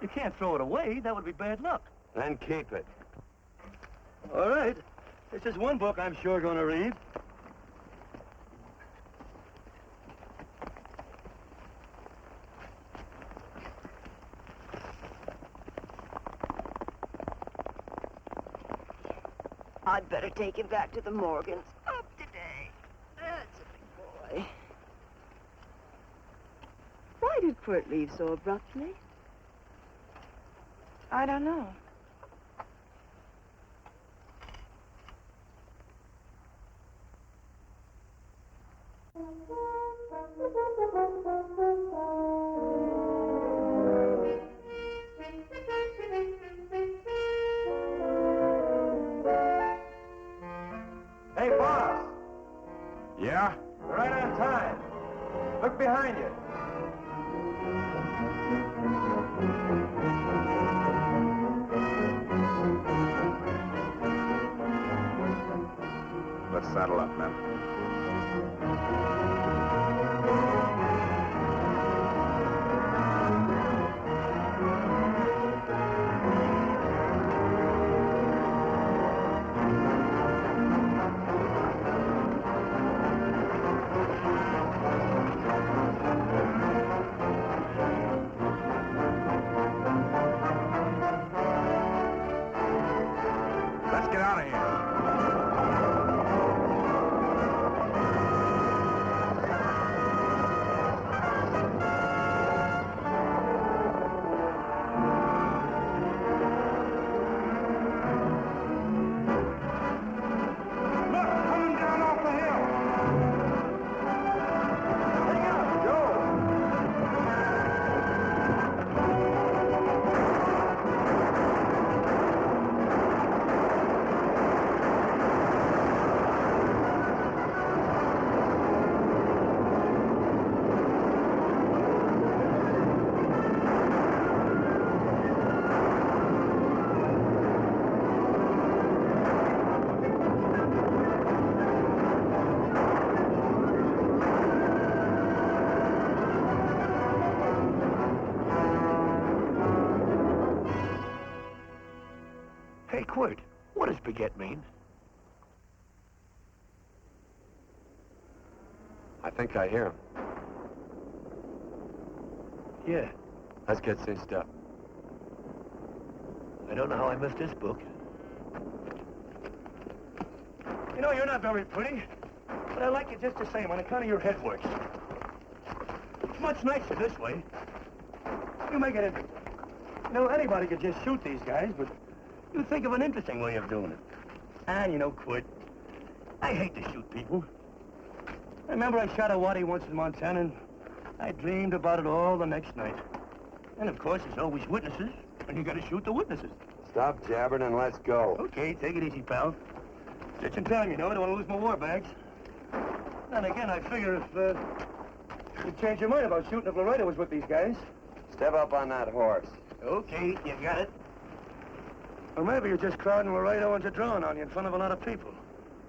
You can't throw it away. That would be bad luck. Then keep it. All right. This is one book I'm sure going to read. I'd better take him back to the Morgans. Up today. That's a big boy. Why did Quirt leave so abruptly? I don't know. Hey, boss! Yeah? You're right on time. Look behind you. Saddle up, men. Let's get out of here. Hey, Quirt, what does baguette mean? I think I hear him. Yeah, Let's get cinched up. I don't know how I missed this book. You know, you're not very pretty, but I like you just the same on account of your head works. It's much nicer this way. You make it interesting. You know, anybody could just shoot these guys, but you think of an interesting way of doing it. And, you know, Quirt, I hate to shoot people. I remember I shot a waddy once in Montana, and I dreamed about it all the next night. And, of course, there's always witnesses, and you gotta shoot the witnesses. Stop jabbering and let's go. Okay, take it easy, pal. Just in time, you know. I don't want to lose my war bags. And again, I figure if you'd change your mind about shooting if Laredo was with these guys. Step up on that horse. Okay, you got it. Or maybe you're just crowding Laredo into drawing on you in front of a lot of people.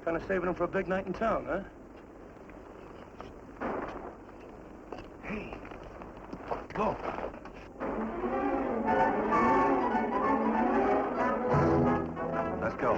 Kind of saving them for a big night in town, huh? Hey, go. Let's go.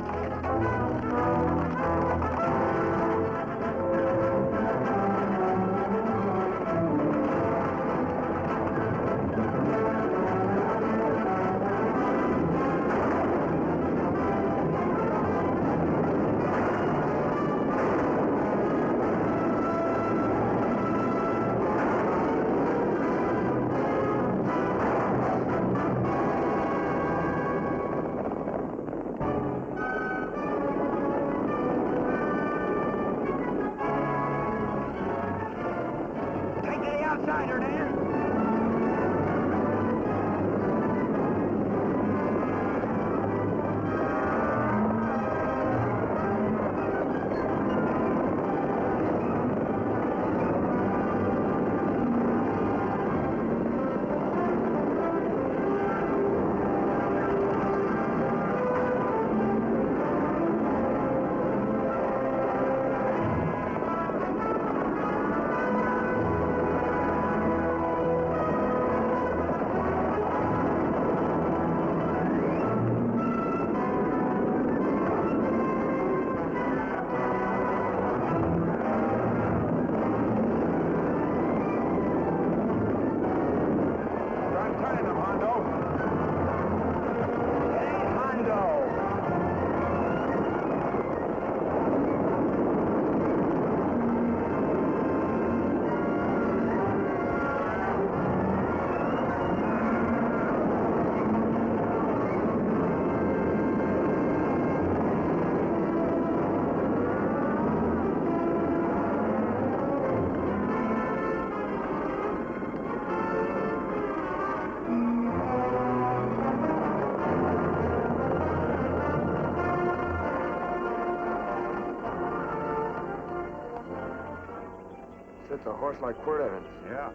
It's a horse like Quirt Evens. Yeah,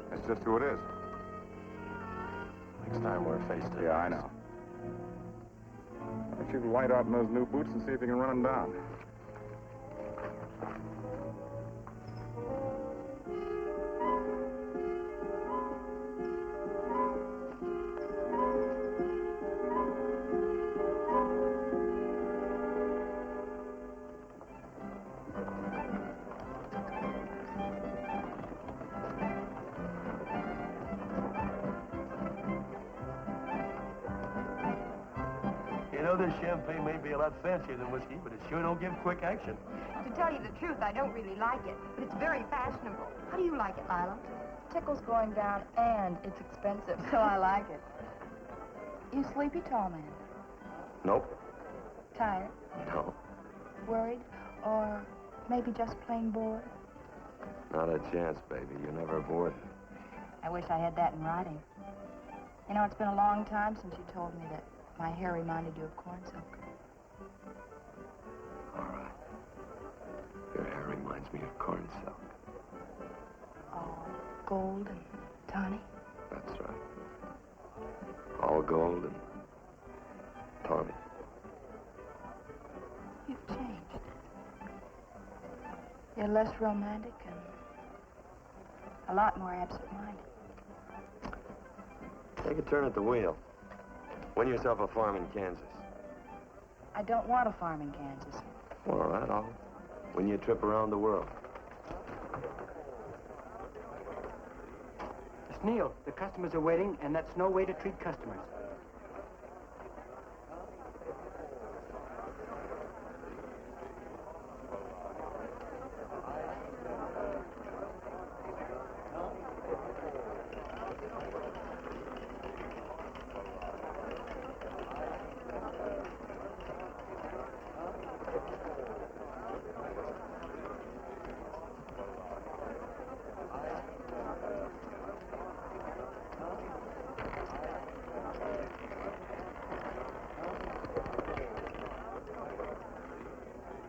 that's just who it is. Next time we're face to face. Yeah, I know. Why don't you light out in those new boots and see if you can run him down? know, this champagne may be a lot fancier than whiskey, but it sure don't give quick action. To tell you the truth, I don't really like it, but it's very fashionable. How do you like it, Lila? Tickle's going down, and it's expensive, so I like it. You sleepy, tall man? Nope. Tired? No. Worried? Or maybe just plain bored? Not a chance, baby. You're never bored. I wish I had that in writing. You know, it's been a long time since you told me that my hair reminded you of corn silk. All right. Your hair reminds me of corn silk. All gold and tawny? That's right. All gold and tawny. You've changed. You're less romantic and a lot more absent-minded. Take a turn at the wheel. Win yourself a farm in Kansas. I don't want a farm in Kansas. All right, I'll win you a trip around the world. Miss Neal, the customers are waiting, and that's no way to treat customers.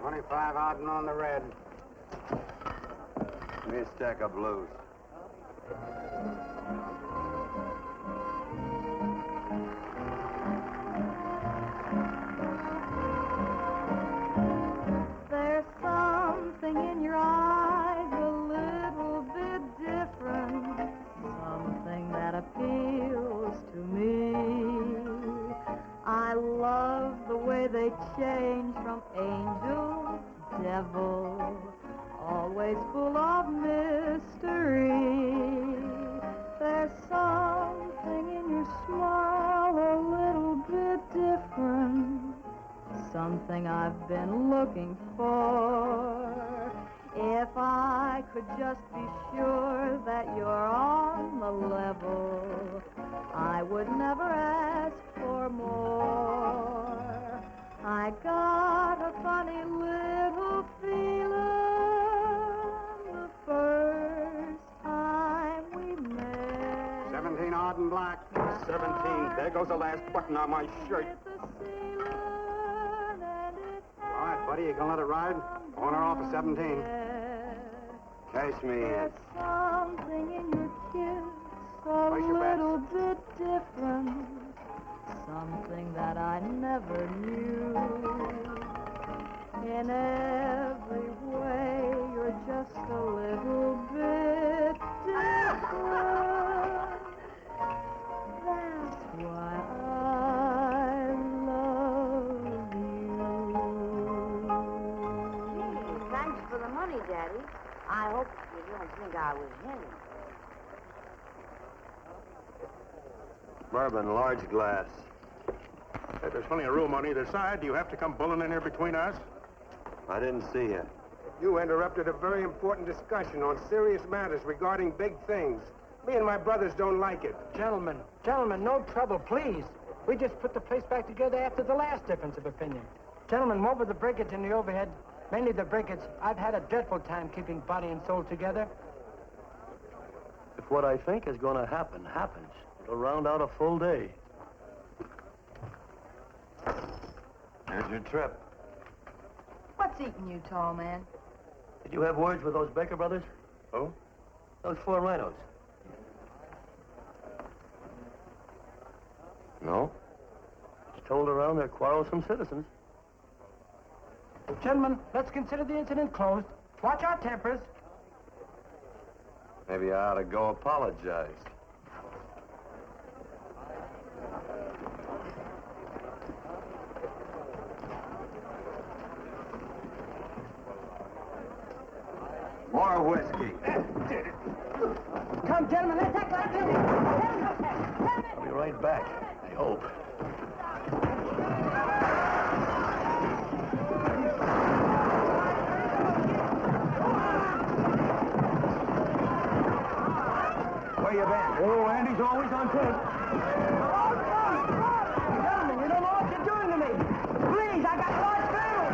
$25 out and on the red. Give me a stack of blues. There's something in your eyes a little bit different, something that appeals to me. I love the way they change from angel to devil, always full of mystery. There's something in your smile a little bit different, something I've been looking for. If I could just be sure that you're on the level, I would never ask for more. I got a funny little feeling the first time we met. 17 odd and black. 17. There goes the last button on my shirt. All right, buddy, you gonna let it ride? On or off of 17. Cash me in. There's something in your kiss a Place your bets. little bit different, something that I never knew. In every way, you're just a little bit different. That's why I love you. Thanks for the money, Daddy. I hope you don't think I was hinting. Bourbon, large glass. If there's plenty of room on either side, do you have to come bulling in here between us? I didn't see you. You interrupted a very important discussion on serious matters regarding big things. Me and my brothers don't like it. Gentlemen, no trouble, please. We just put the place back together after the last difference of opinion. Gentlemen, what with the breakage and the overhead, mainly the breakage, I've had a dreadful time keeping body and soul together. If what I think is going to happen happens, it'll round out a full day. Here's your trip. What's eating you, tall man? Did you have words with those Baker brothers? Who? Those 4 rhinos. No? It's told around they're quarrelsome citizens. Gentlemen, let's consider the incident closed. Watch our tempers. Maybe I ought to go apologize. More whiskey. Come, gentlemen, let's act like I'll be right back, I hope. on, Ted. Gentlemen, you don't know what you're doing to me. Please, I got large family.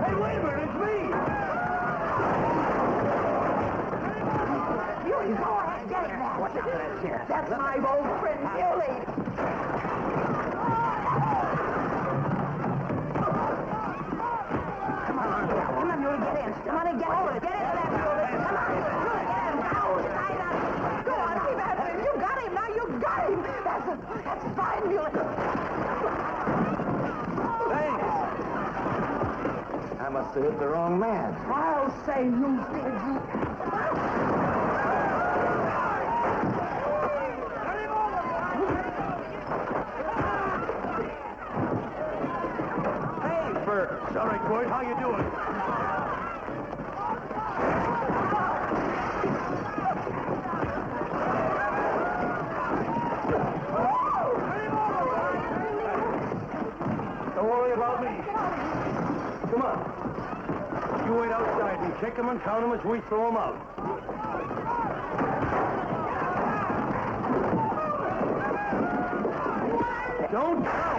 Hey, wait a minute, it's me. You go ahead, get it now. Watch out for that chair. That's my old friend, Billy. Come on, Muley, get in. Come on and get hold of it. Get into that, Muley. Come on, Muley, get in. Now, tied up. Go on, keep after him. You got him now. You got him. That's fine, Muley. Thanks. I must have hit the wrong man. I'll say you did, you. Hey, Bert. Sorry, Quirt. How you doing? Don't worry about me. Come on. You wait outside and kick them and count them as we throw them out. Don't count.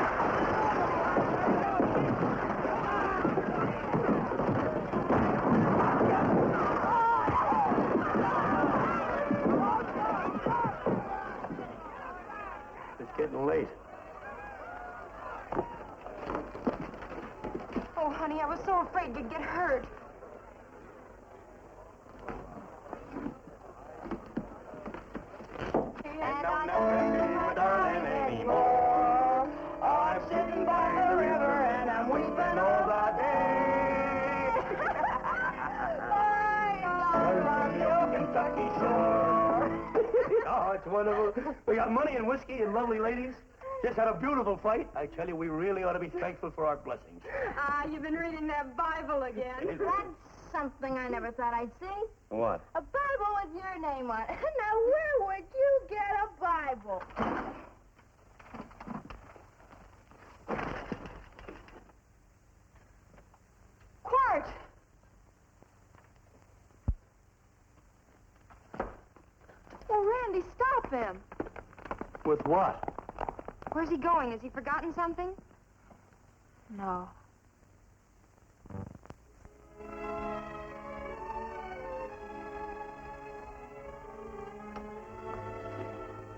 It's getting late. Oh, honey, I was so afraid you'd get hurt. And I don't my darling anymore. I'm sitting by the river and I'm weeping all the day. From your Kentucky shore. Oh, it's wonderful. We got money and whiskey and lovely ladies. Just had a beautiful fight. I tell you, we really ought to be thankful for our blessings. You've been reading that Bible again. That's something I never thought I'd see. What? A Bible with your name on it. Now, where would you get a Bible? Quirt! Well, Randy, stop him. With what? Where's he going? Has he forgotten something? No.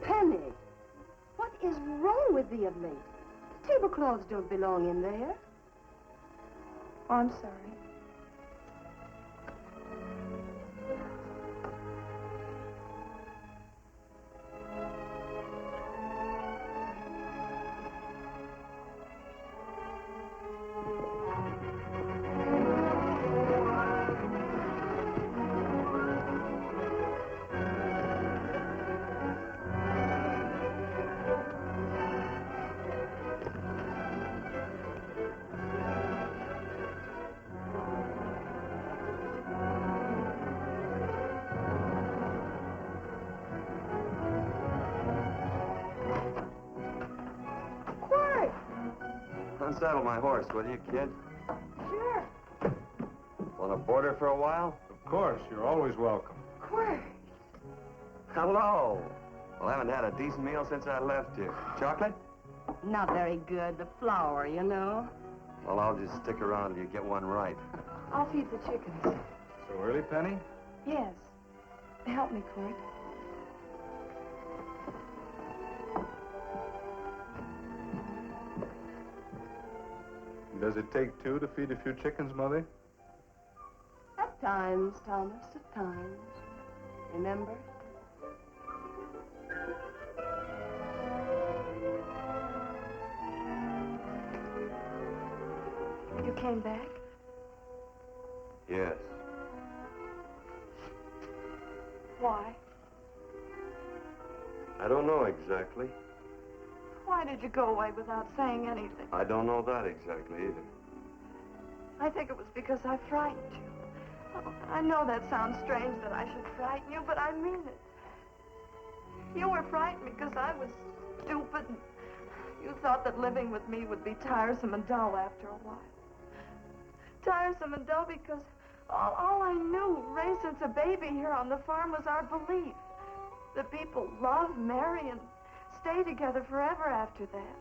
Penny, what is wrong with thee of late? Tablecloths don't belong in there. Oh, I'm sorry. Unsaddle my horse, will you, kid? Sure. Want to board her for a while? Of course, you're always welcome. Quirt. Hello. Well, I haven't had a decent meal since I left you. Chocolate? Not very good. The flour, you know. Well, I'll just stick around till you get one right. I'll feed the chickens. So early, Penny? Yes. Help me, Quirt. Does it take two to feed a few chickens, Mother? At times, Thomas, at times. Remember? You came back? Yes. Why? I don't know exactly. Why did you go away without saying anything? I don't know that exactly either. I think it was because I frightened you. Oh, I know that sounds strange that I should frighten you, but I mean it. You were frightened because I was stupid. And you thought that living with me would be tiresome and dull after a while. Tiresome and dull because all I knew, raised since a baby here on the farm, was our belief that people love, marry, and stay together forever after that.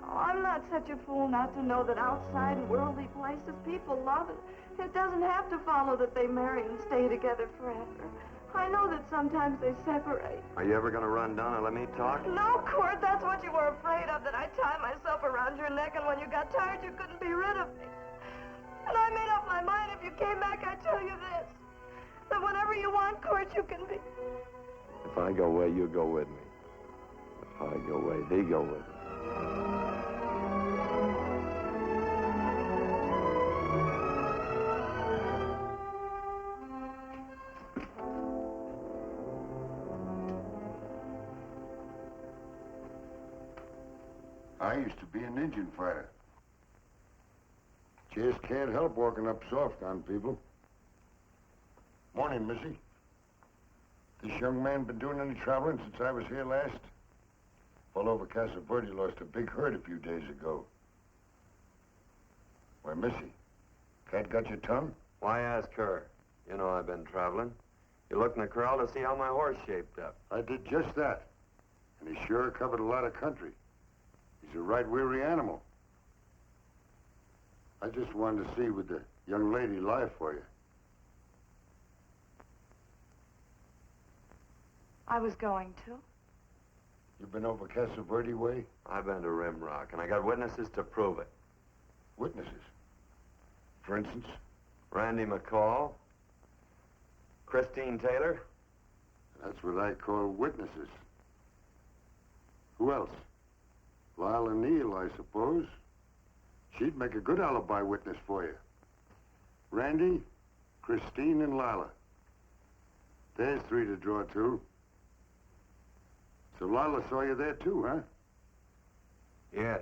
Oh, I'm not such a fool not to know that outside in worldly places people love, and it doesn't have to follow that they marry and stay together forever. I know that sometimes they separate. Are you ever going to run down and let me talk? No, Quirt, that's what you were afraid of, that I'd tie myself around your neck, and when you got tired, you couldn't be rid of me. And I made up my mind, if you came back, I'd tell you this, that whenever you want, Quirt, you can be. If I go away, you go with me. If I go away, they go with me. I used to be an Indian fighter. Just can't help walking up soft on people. Morning, Missy. This young man been doing any traveling since I was here last? All over Casa Verde lost a big herd a few days ago. Why, Missy, cat got your tongue? Why ask her? You know I've been traveling. You looked in the corral to see how my horse shaped up. I did just that. And he sure covered a lot of country. He's a right weary animal. I just wanted to see would the young lady lie for you. I was going to. You been over Casa Verde way? I've been to Rimrock, and I got witnesses to prove it. Witnesses? For instance? Randy McCall, Christine Taylor. That's what I call witnesses. Who else? Lila Neal, I suppose. She'd make a good alibi witness for you. Randy, Christine, and Lila. There's three to draw to. So Lila saw you there too, huh? Yes.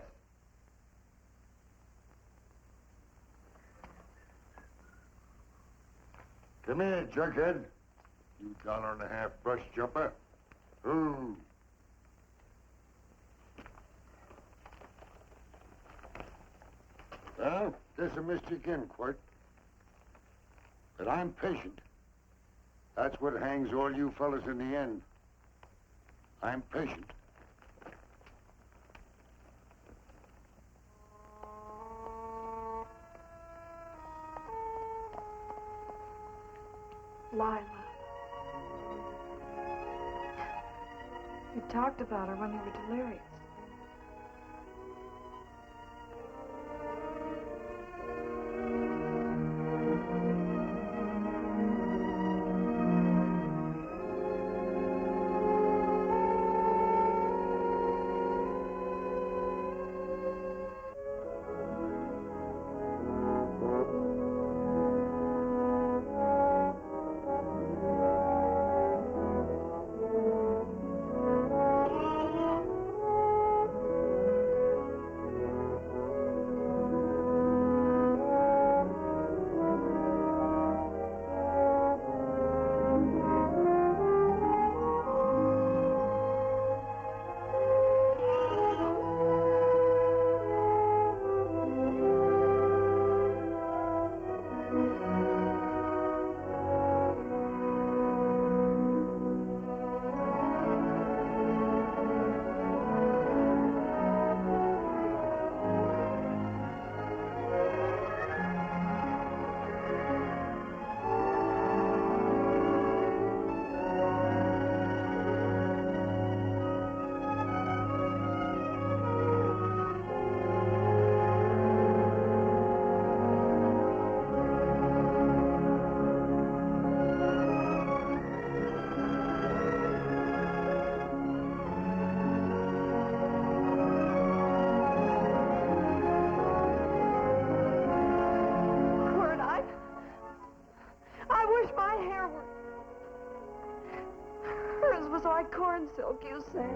Come here, Jughead. You $1.50 brush jumper. Ooh. Well, guess I missed you again, Quirt. But I'm patient. That's what hangs all you fellas in the end. I'm patient. Lila. You talked about her when you were delirious. Corn silk, you said.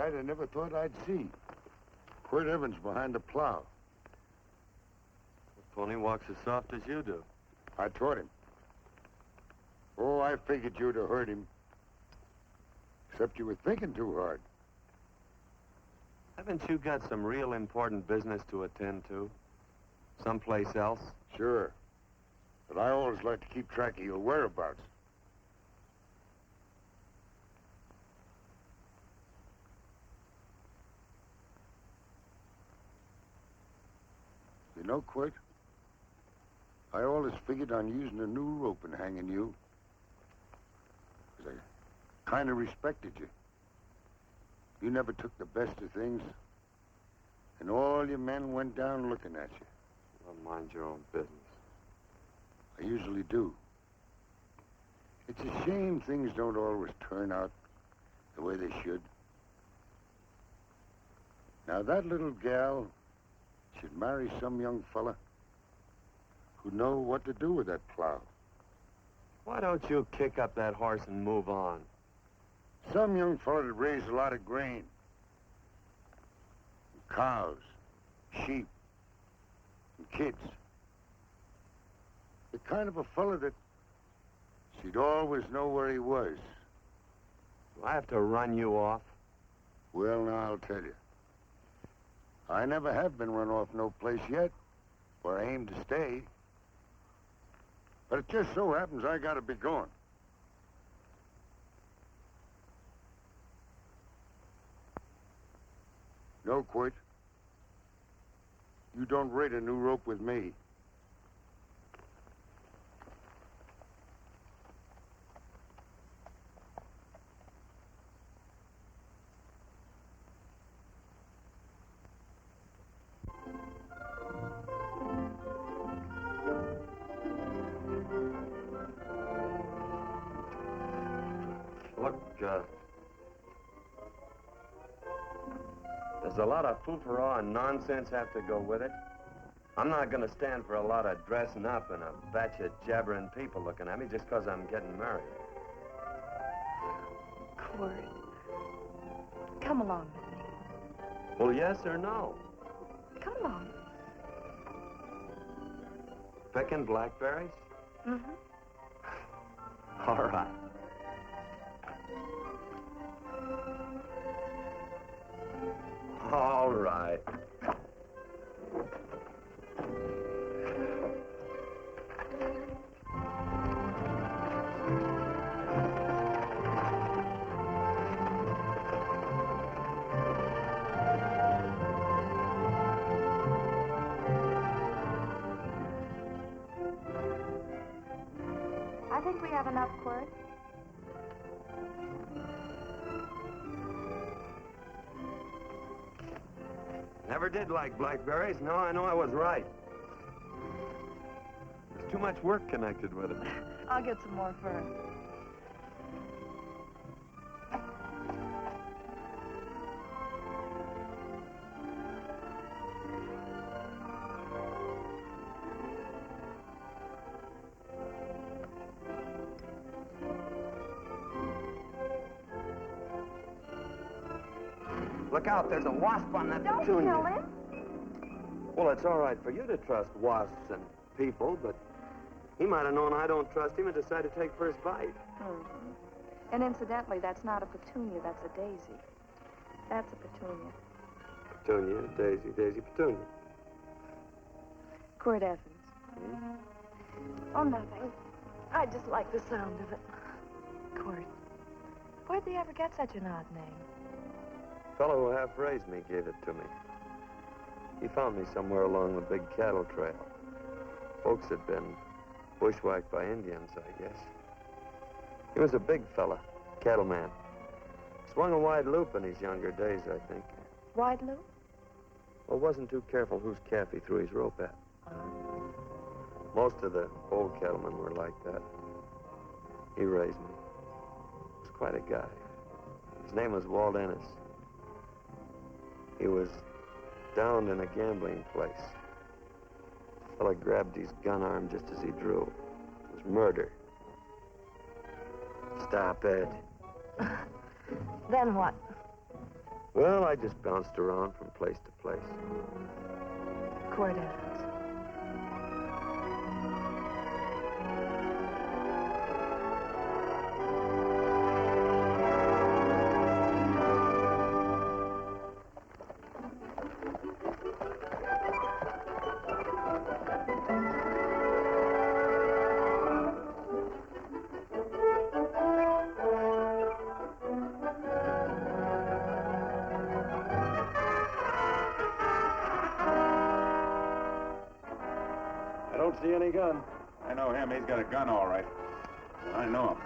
sight I never thought I'd see. Quirt Evens behind the plow. The pony walks as soft as you do. I taught him. Oh, I figured you'd have heard him. Except you were thinking too hard. Haven't you got some real important business to attend to? Someplace else? Sure. But I always like to keep track of your whereabouts. You know, Quirt, I always figured on using a new rope and hanging you. 'Cause I kind of respected you. You never took the best of things, and all your men went down looking at you. Well, mind your own business. I usually do. It's a shame things don't always turn out the way they should. Now, that little gal should marry some young fella who'd know what to do with that plow. Why don't you kick up that horse and move on? Some young fella that raised a lot of grain. And cows, sheep, and kids. The kind of a fella that she'd always know where he was. Do I have to run you off? Well, now, I'll tell you. I never have been run off no place yet, where I aim to stay. But it just so happens I gotta be going. No, Quirt. You don't raid a new rope with me. Look, there's a lot of foo-for-all and nonsense have to go with it. I'm not going to stand for a lot of dressing up and a batch of jabbering people looking at me just because I'm getting married. Quirt, come along with me. Well, yes or no? Come along. Picking blackberries? Mm-hmm. All right. All right. I think we have enough, Quirt. Never did like blackberries. No, I know I was right. There's too much work connected with it. I'll get some more first. Look out, there's a wasp on that Don't petunia. kill him. Well, it's all right for you to trust wasps and people, but he might have known I don't trust him and decided to take first bite. Mm-hmm. And incidentally, that's not a petunia, that's a daisy. That's a petunia. Petunia, daisy, daisy, petunia. Quirt Evens. Hmm? Oh, nothing. I just like the sound of it. Quirt. Where'd they ever get such an odd name? The fellow who half raised me gave it to me. He found me somewhere along the big cattle trail. Folks had been bushwhacked by Indians, I guess. He was a big fella, cattleman. Swung a wide loop in his younger days, I think. Wide loop? Well, wasn't too careful whose calf he threw his rope at. Most of the old cattlemen were like that. He raised me. He was quite a guy. His name was Walt Ennis. He was downed in a gambling place. The fella grabbed his gun arm just as he drew. It was murder. Stop it. Then what? Well, I just bounced around from place to place. Quirt Evans. I don't see any gun. I know him. He's got a gun, all right. I know him.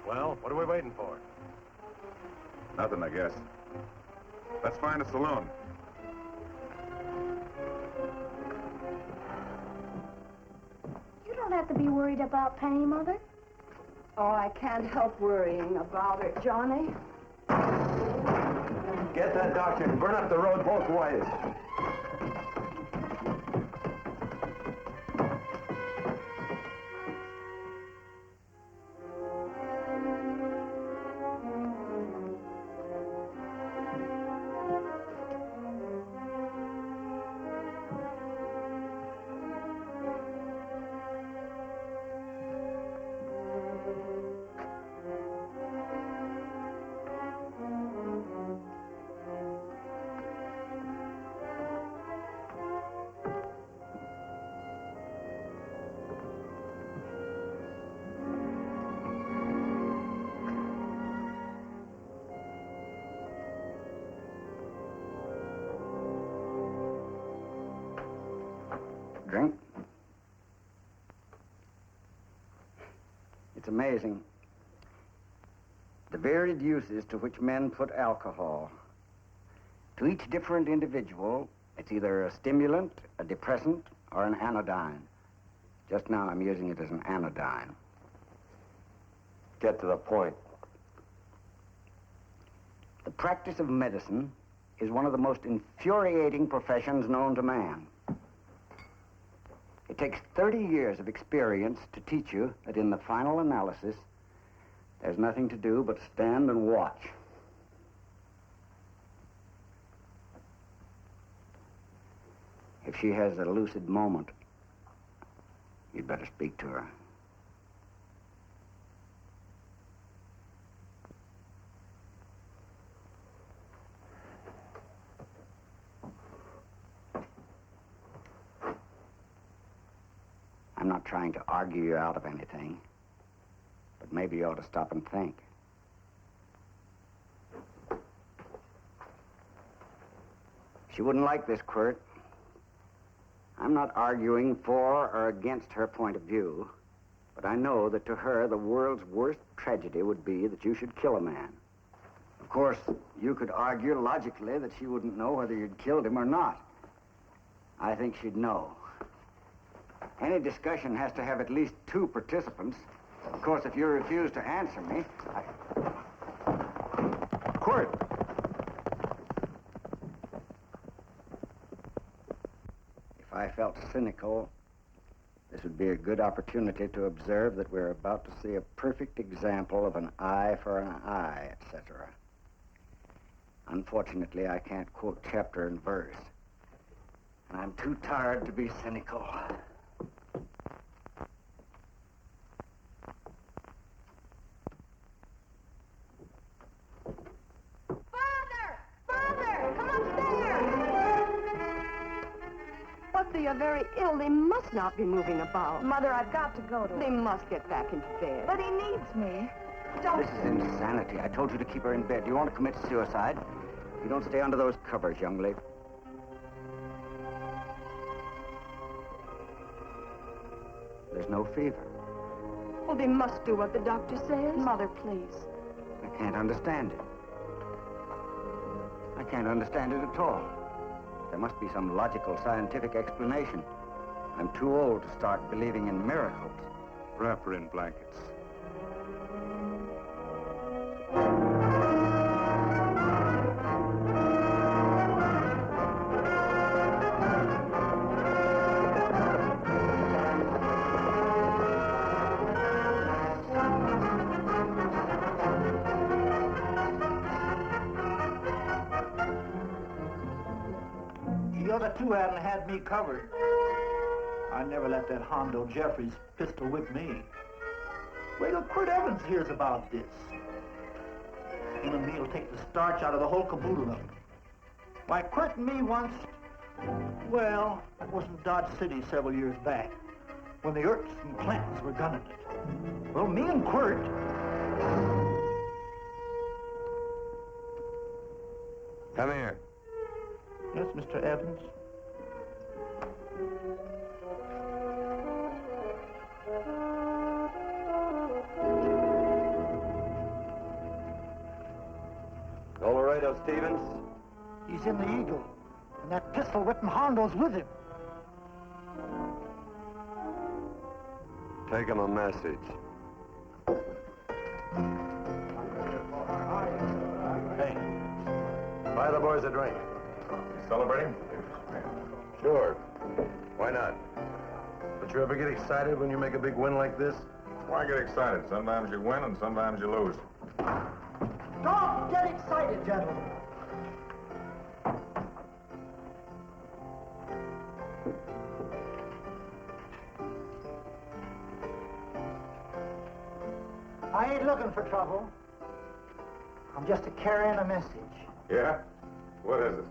Well, what are we waiting for? Nothing, I guess. Let's find a saloon. You don't have to be worried about Penny, Mother. Oh, I can't help worrying about her, Johnny. Get that doctor and burn up the road both ways. Drink? It's amazing. The varied uses to which men put alcohol. To each different individual, it's either a stimulant, a depressant, or an anodyne. Just now I'm using it as an anodyne. Get to the point. The practice of medicine is one of the most infuriating professions known to man. It takes 30 years of experience to teach you that in the final analysis, there's nothing to do but stand and watch. If she has a lucid moment, you'd better speak to her. I'm not trying to argue you out of anything, but maybe you ought to stop and think. She wouldn't like this, Quirt. I'm not arguing for or against her point of view, but I know that to her, the world's worst tragedy would be that you should kill a man. Of course, you could argue logically that she wouldn't know whether you'd killed him or not. I think she'd know. Any discussion has to have at least 2 participants. Of course, if you refuse to answer me, Quirt! If I felt cynical, this would be a good opportunity to observe that we're about to see a perfect example of an eye for an eye, etc. Unfortunately, I can't quote chapter and verse, and I'm too tired to be cynical. But they are very ill. They must not be moving about. Mother, I've got to go to They must get back into bed. But he needs me. Don't... This is insanity. I told you to keep her in bed. Do you want to commit suicide? You don't stay under those covers, young lady. There's no fever. Well, they must do what the doctor says. Mother, please. I can't understand it. I can't understand it at all. There must be some logical, scientific explanation. I'm too old to start believing in miracles. Wrap her in blankets. The other 2 hadn't had me covered. I never let that Hondo Jeffries pistol whip me. Wait till Quirt Evans hears about this. Him and me'll take the starch out of the whole caboodle of it. Why, Quirt and me once, well, that was in Dodge City several years back, when the Earps and Clantons were gunning it. Well, me and Quirt... Come here. Yes, Mr. Evans? Colorado Stevens? He's in the Eagle, and that pistol-whipping Hondo's with him. Take him a message. Hey, buy the boys a drink. Celebrating? Sure. Why not? Don't you ever get excited when you make a big win like this? Why get excited? Sometimes you win and sometimes you lose. Don't get excited, gentlemen. I ain't looking for trouble. I'm just carrying a message. Yeah? What is it?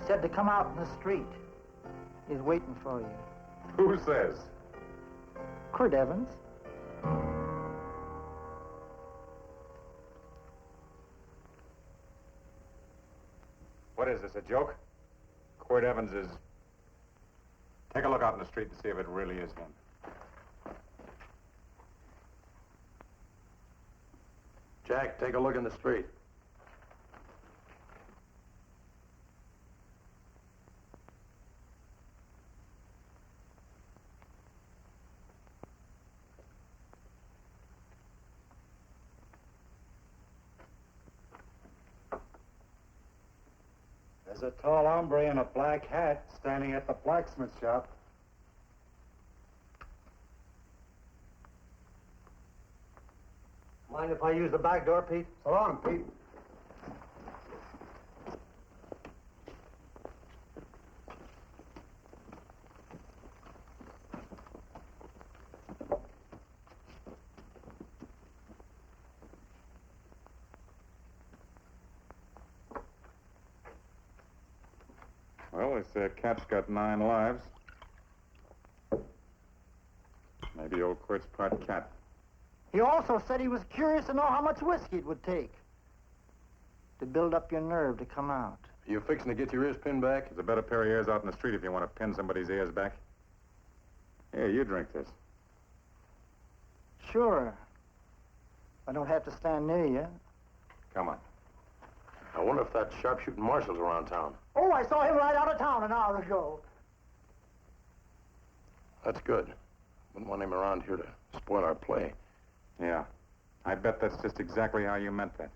Said to come out in the street. He's waiting for you. Who says? Quirt Evans. What is this, a joke? Quirt Evans is... Take a look out in the street and see if it really is him. Jack, take a look in the street. There's a tall hombre in a black hat standing at the blacksmith shop. Mind if I use the back door, Pete? So long, Pete. Well, this cat's got 9 lives. Maybe old Quirt's part cat. He also said he was curious to know how much whiskey it would take to build up your nerve to come out. You fixing to get your ears pinned back? There's a better pair of ears out in the street if you want to pin somebody's ears back. Here, you drink this. Sure. I don't have to stand near you. Come on. I wonder if that sharpshooting marshal's around town. Oh, I saw him right out of town an hour ago. That's good. Wouldn't want him around here to spoil our play. Yeah. I bet that's just exactly how you meant that.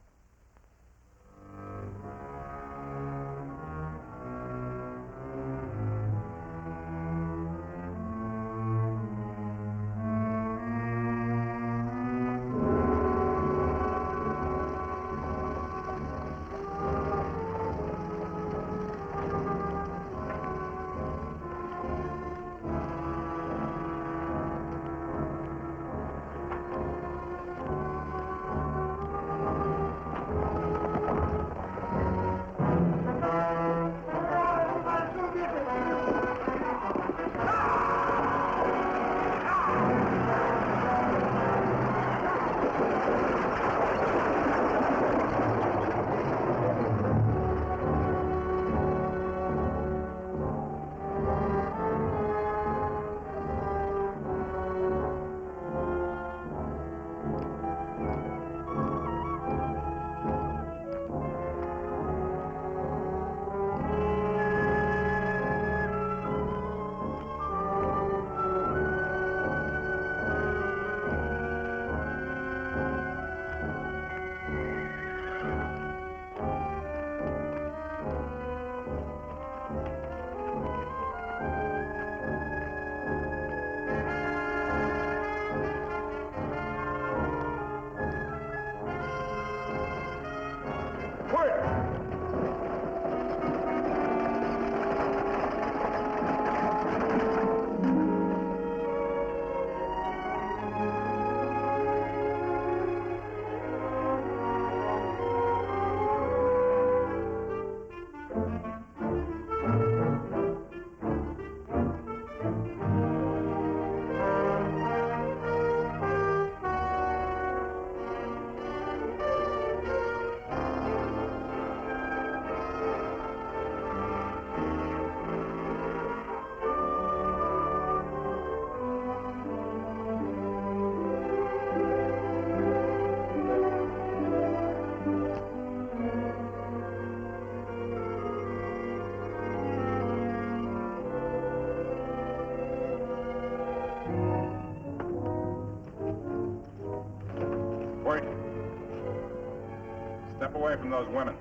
Step away from those women.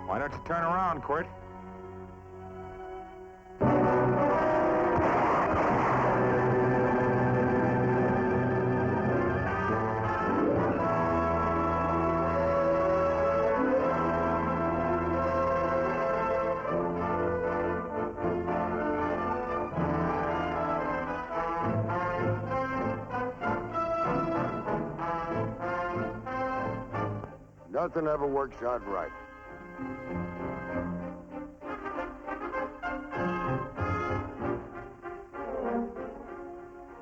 Why don't you turn around, Quirt? Nothing ever works out right.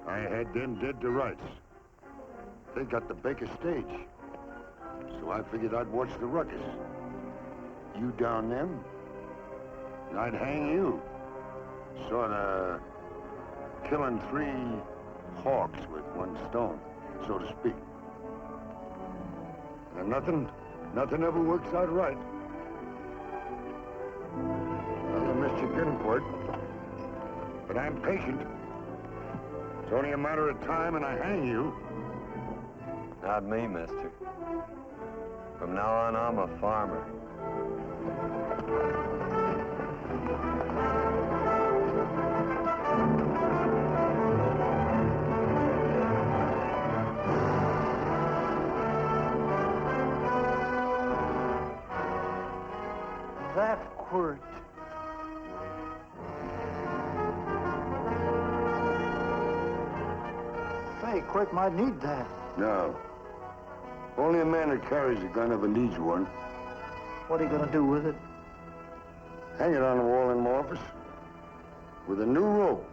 I had them dead to rights. They got the Baker stage. So I figured I'd watch the ruckus. You down them, and I'd hang you. Sorta killing 3 hawks with 1 stone, so to speak. And nothing ever works out right. Well, I missed you again, Quirt. But I'm patient. It's only a matter of time and I hang you. Not me, mister. From now on, I'm a farmer. That's Quirt. Say, Quirt might need that. No. Only a man that carries a gun ever needs one. What are you gonna do with it? Hang it on the wall in my office with a new rope.